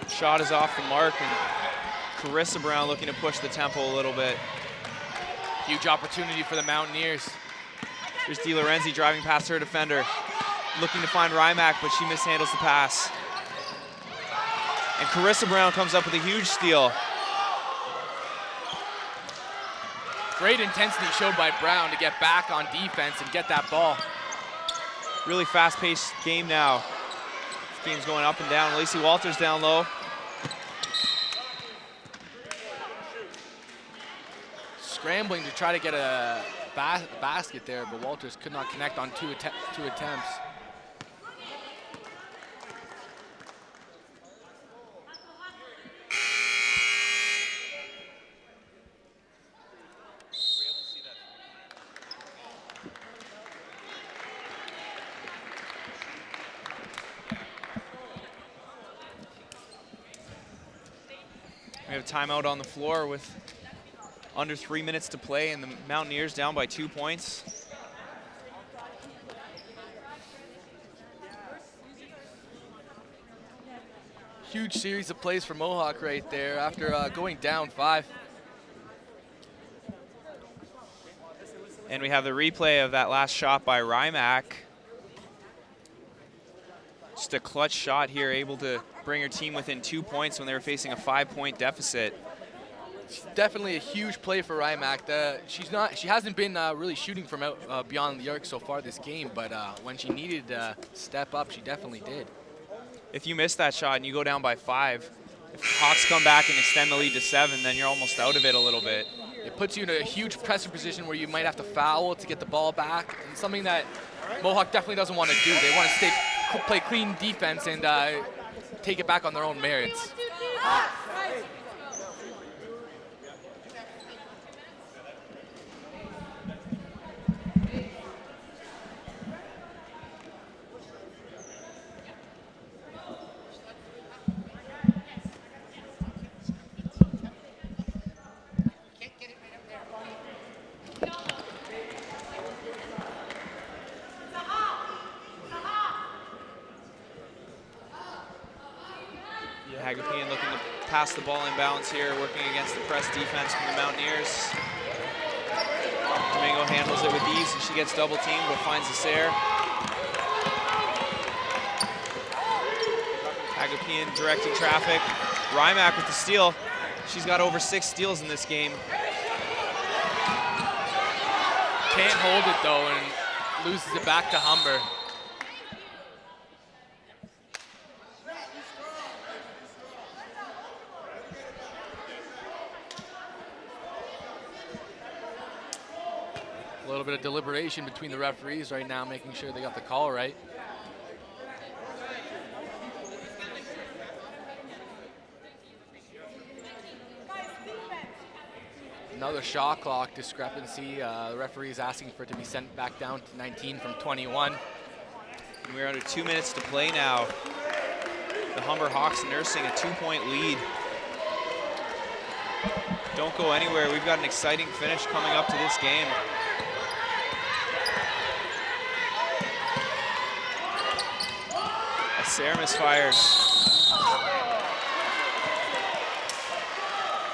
Shot is off the mark, and Carissa Brown looking to push the tempo a little bit. Huge opportunity for the Mountaineers. There's Di Lorenzi driving past her defender, looking to find Rymack, but she mishandles the pass. And Carissa Brown comes up with a huge steal. Great intensity showed by Brown to get back on defense and get that ball. Really fast-paced game now. This game's going up and down. Lacey Walters down low. Scrambling to try to get a basket there, but Walters could not connect on two attempts. We have a timeout on the floor with under 3 minutes to play, and the Mountaineers down by 2 points. Huge series of plays for Mohawk right there after going down 5. And we have the replay of that last shot by Rymack. Just a clutch shot here, able to bring her team within 2 points when they were facing a 5-point deficit. It's definitely a huge play for Rymack. She hasn't been really shooting from out beyond the arc so far this game, but when she needed to step up, she definitely did. If you miss that shot and you go down by 5, if Hawks come back and extend the lead to 7, then you're almost out of it a little bit. It puts you in a huge pressure position where you might have to foul to get the ball back, and something that Mohawk definitely doesn't want to do. They want to play clean defense and take it back on their own merits. Agapian looking to pass the ball inbounds here, working against the press defense from the Mountaineers. Domingo handles it with ease, and she gets double teamed, but finds the Sayre. Agapian directing traffic. Rymack with the steal. She's got over 6 steals in this game. Can't hold it though, and loses it back to Humber. A little bit of deliberation between the referees right now, making sure they got the call right. Another shot clock discrepancy. The referee is asking for it to be sent back down to 19 from 21. And we're under 2 minutes to play now. The Humber Hawks nursing a 2-point lead. Don't go anywhere. We've got an exciting finish coming up to this game. Sayre misfires.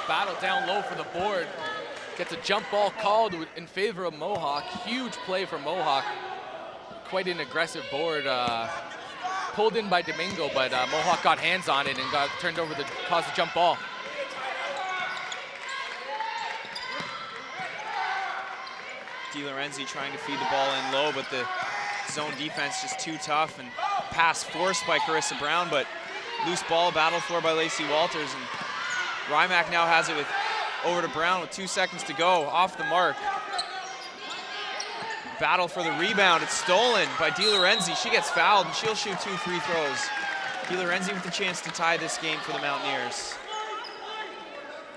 battle down low for the board. Gets a jump ball called in favor of Mohawk. Huge play for Mohawk. Quite an aggressive board. Pulled in by Domingo, but Mohawk got hands on it and got turned over to cause a jump ball. DiLorenzi trying to feed the ball in low, but the zone defense just too tough, and pass forced by Carissa Brown, but loose ball battled for by Lacey Walters, and Rymack now has it with over to Brown with 2 seconds to go, off the mark. Battle for the rebound, it's stolen by DiLorenzi. She gets fouled and she'll shoot 2 free throws. DiLorenzi with the chance to tie this game for the Mountaineers.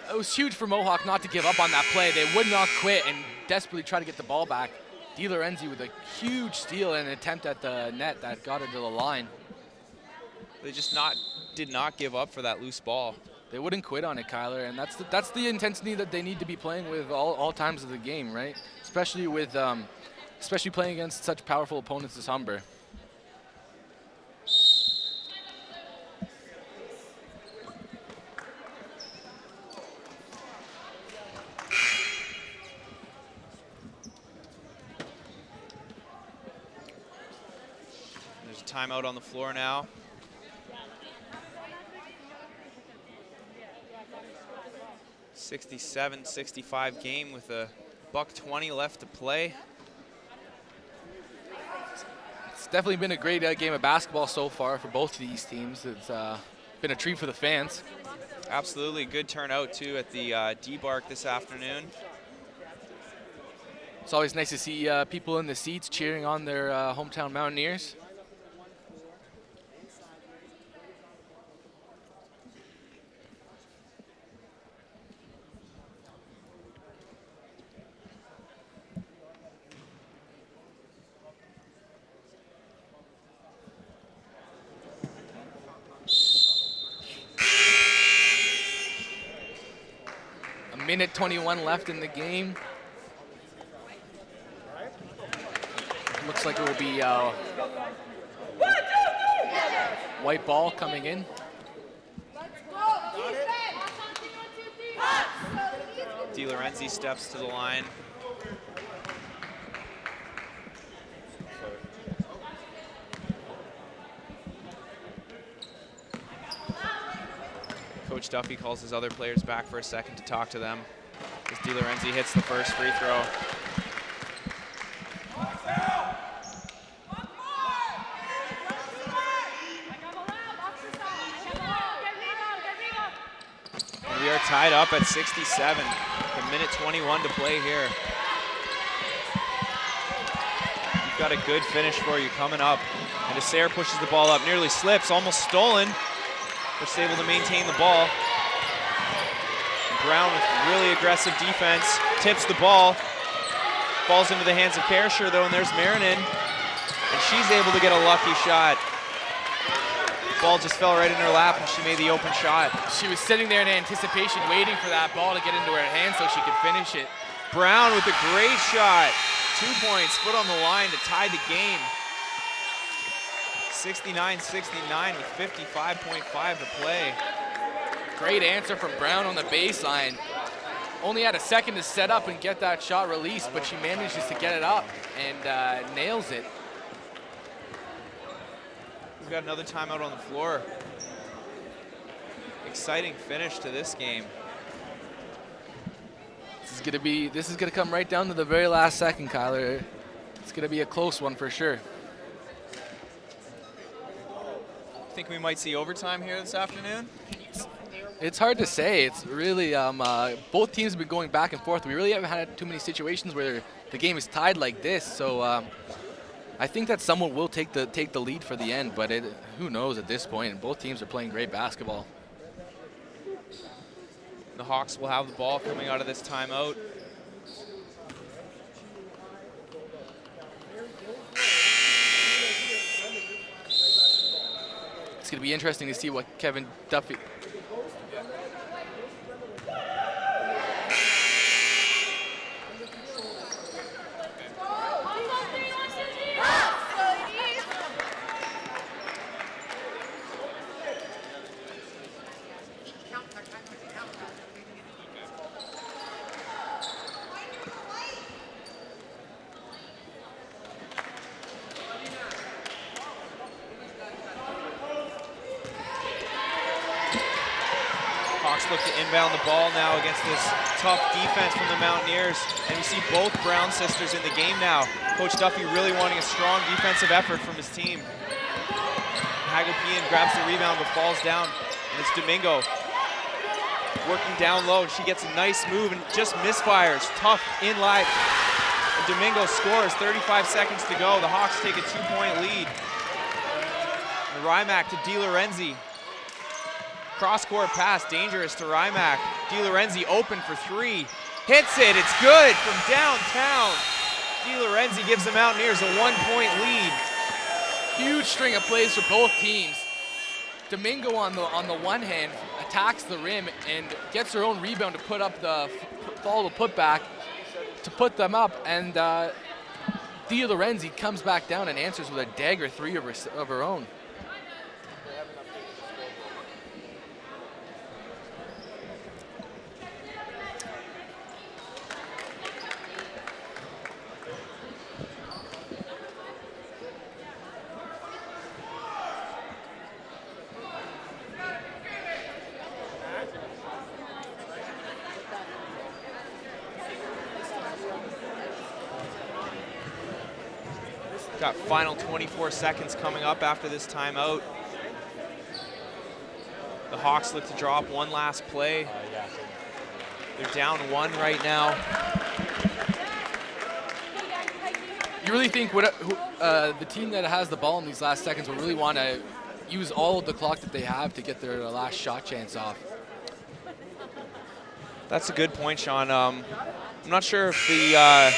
It was huge for Mohawk not to give up on that play. They would not quit and desperately try to get the ball back. DiLorenzi with a huge steal and an attempt at the net that got her to the line. They just did not give up for that loose ball. They wouldn't quit on it, Kyler, and that's the intensity that they need to be playing with all times of the game, right? Especially with especially playing against such powerful opponents as Humber. There's a timeout on the floor now. 67-65 game with a $1:20 left to play. It's definitely been a great game of basketball so far for both of these teams. It's been a treat for the fans. Absolutely, good turnout too at the D-Bark this afternoon. It's always nice to see people in the seats cheering on their hometown Mountaineers. Minute 21 left in the game. Looks like it will be white ball coming in. DiLorenzi steps to the line. Coach Duffy calls his other players back for a second to talk to them as DiLorenzi hits the first free throw. And we are tied up at 67. A minute 21 to play here. You've got a good finish for you coming up. And Asair pushes the ball up, nearly slips, almost stolen. Just able to maintain the ball. Brown with really aggressive defense, tips the ball. Falls into the hands of Perisher though, and there's Marinin. And she's able to get a lucky shot. Ball just fell right in her lap and she made the open shot. She was sitting there in anticipation, waiting for that ball to get into her hand so she could finish it. Brown with a great shot. 2 points, foot on the line to tie the game. 69-69 with 55.5 to play. Great answer from Brown on the baseline. Only had a second to set up and get that shot released, but she manages to get it up and nails it. We've got another timeout on the floor. Exciting finish to this game. This is gonna come right down to the very last second, Kyler. It's gonna be a close one for sure. Think we might see overtime here this afternoon? It's hard to say. It's really both teams have been going back and forth. We really haven't had too many situations where the game is tied like this. So I think that someone will take the lead for the end, but who knows at this point? Both teams are playing great basketball. The Hawks will have the ball coming out of this timeout. It's going to be interesting to see what Kevin Duffy... look to inbound the ball now against this tough defense from the Mountaineers. And we see both Brown sisters in the game now. Coach Duffy really wanting a strong defensive effort from his team. Hagopian grabs the rebound but falls down. And it's Domingo working down low. She gets a nice move and just misfires. Tough in line. And Domingo scores. 35 seconds to go. The Hawks take a 2-point lead. And Rymack to DiLorenzi. Cross-court pass, dangerous to Rymack. DiLorenzi open for three. Hits it, it's good from downtown. DiLorenzi gives the Mountaineers a 1-point lead. Huge string of plays for both teams. Domingo on the one hand attacks the rim and gets her own rebound to put up the follow the putback to put them up, and DiLorenzi comes back down and answers with a dagger three of her own. Got final 24 seconds coming up after this timeout. The Hawks look to drop one last play. They're down one right now. You really think the team that has the ball in these last seconds will really want to use all of the clock that they have to get their last shot chance off? That's a good point, Sean. I'm not sure if the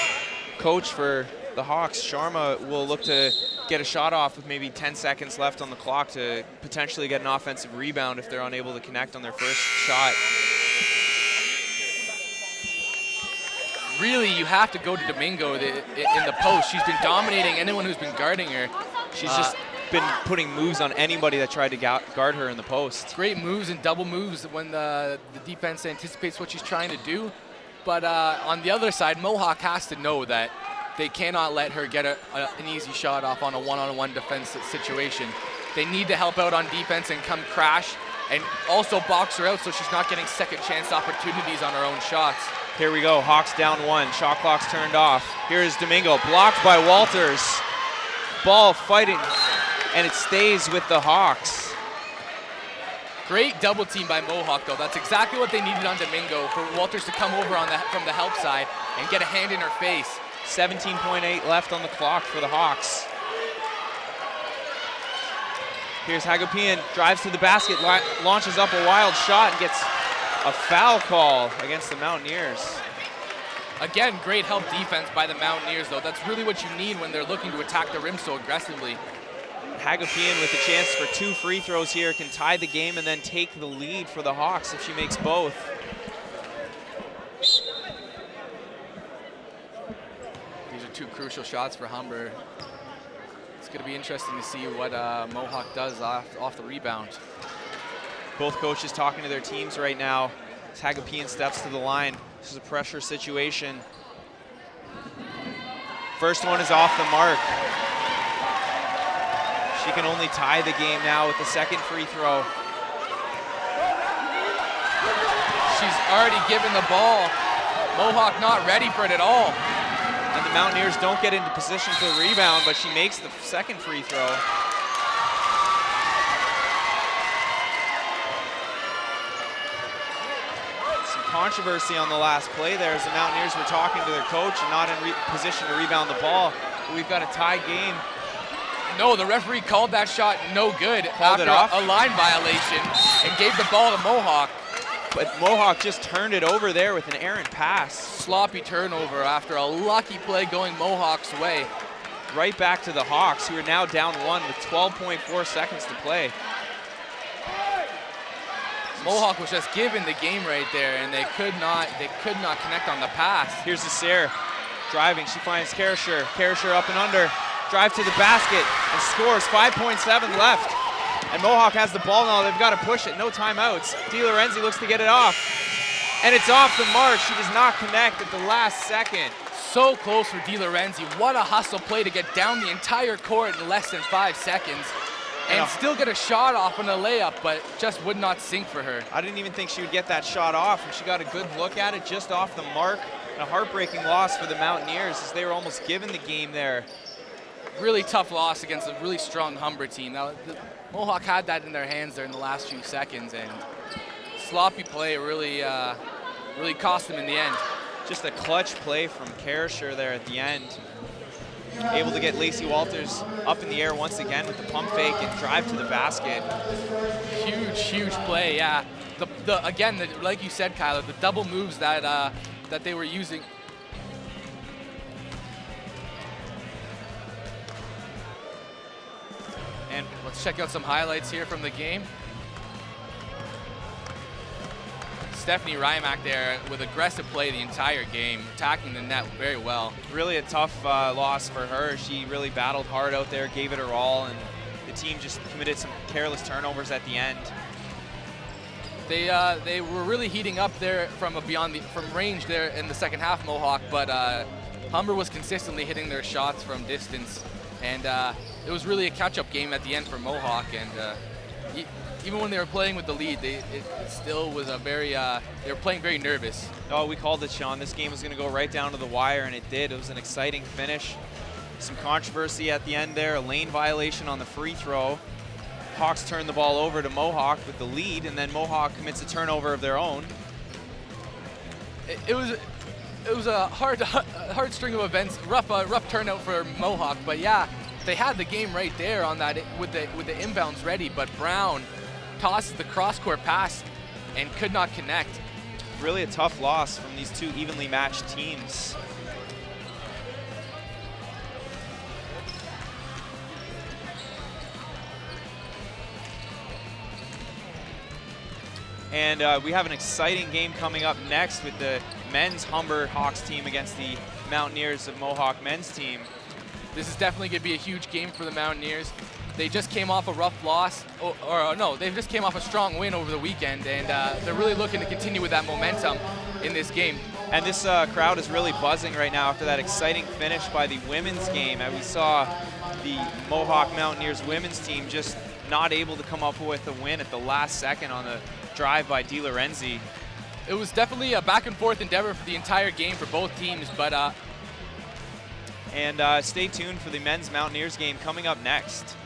coach for the Hawks, Sharma, will look to get a shot off with maybe 10 seconds left on the clock to potentially get an offensive rebound if they're unable to connect on their first shot. Really, you have to go to Domingo in the post. She's been dominating anyone who's been guarding her. She's just been putting moves on anybody that tried to guard her in the post. Great moves and double moves when the defense anticipates what she's trying to do. But on the other side, Mohawk has to know that they cannot let her get an easy shot off on a one-on-one defense situation. They need to help out on defense and come crash and also box her out so she's not getting second chance opportunities on her own shots. Here we go, Hawks down one, shot clock's turned off. Here is Domingo, blocked by Walters. Ball fighting, and it stays with the Hawks. Great double team by Mohawk though. That's exactly what they needed on Domingo, for Walters to come over from the help side and get a hand in her face. 17.8 left on the clock for the Hawks. Here's Hagopian, drives to the basket, launches up a wild shot and gets a foul call against the Mountaineers. Again, great help defense by the Mountaineers though. That's really what you need when they're looking to attack the rim so aggressively. Hagopian with a chance for 2 free throws here, can tie the game and then take the lead for the Hawks if she makes both. These are 2 crucial shots for Humber. It's going to be interesting to see what Mohawk does off the rebound. Both coaches talking to their teams right now as Hagopian steps to the line. This is a pressure situation. First one is off the mark. She can only tie the game now with the second free throw. She's already given the ball. Mohawk not ready for it at all. And the Mountaineers don't get into position for the rebound, but she makes the second free throw. Some controversy on the last play there as the Mountaineers were talking to their coach and not in position to rebound the ball. But we've got a tie game. No, the referee called that shot no good Called after a line violation and gave the ball to Mohawk. But Mohawk just turned it over there with an errant pass. Sloppy turnover after a lucky play going Mohawk's way. Right back to the Hawks, who are now down one with 12.4 seconds to play. Mohawk was just given the game right there, and they could not connect on the pass. Here's Nasir driving. She finds Karasher. Karasher up and under. Drive to the basket and scores. 5.7 left. And Mohawk has the ball now. They've got to push it. No timeouts. DiLorenzi looks to get it off. And it's off the mark. She does not connect at the last second. So close for DiLorenzi. What a hustle play to get down the entire court in less than 5 seconds. and still get a shot off on a layup, but just would not sink for her. I didn't even think she would get that shot off, and she got a good look at it just off the mark. And a heartbreaking loss for the Mountaineers as they were almost given the game there. Really tough loss against a really strong Humber team. Now, the Mohawk had that in their hands there in the last few seconds, and sloppy play really cost them in the end. Just a clutch play from Karasher there at the end. Able to get Lacey Walters up in the air once again with the pump fake and drive to the basket. Huge play, yeah. Again, like you said, Kyler, the double moves that they were using. And let's check out some highlights here from the game. Stephanie Rymack there with aggressive play the entire game, attacking the net very well. Really a tough loss for her. She really battled hard out there, gave it her all, and the team just committed some careless turnovers at the end. They were really heating up there from range there in the second half, Mohawk, but Humber was consistently hitting their shots from distance, and it was really a catch-up game at the end for Mohawk. And even when they were playing with the lead, it still was they were playing very nervous. Oh, we called it, Sean. This game was going to go right down to the wire, and it did. It was an exciting finish. Some controversy at the end there, a lane violation on the free throw. Hawks turned the ball over to Mohawk with the lead, and then Mohawk commits a turnover of their own. It was a hard string of events, rough turnout for Mohawk, but yeah, they had the game right there on that with the inbounds ready, but Brown tosses the cross-court pass and could not connect. Really a tough loss from these two evenly matched teams. And we have an exciting game coming up next with the men's Humber Hawks team against the Mountaineers of Mohawk men's team. This is definitely going to be a huge game for the Mountaineers. They just came off a rough loss, they just came off a strong win over the weekend, and they're really looking to continue with that momentum in this game. And this crowd is really buzzing right now after that exciting finish by the women's game. And we saw the Mohawk Mountaineers women's team just not able to come up with a win at the last second on the drive by Di Lorenzi. It was definitely a back and forth endeavor for the entire game for both teams, but and stay tuned for the men's Mountaineers game coming up next.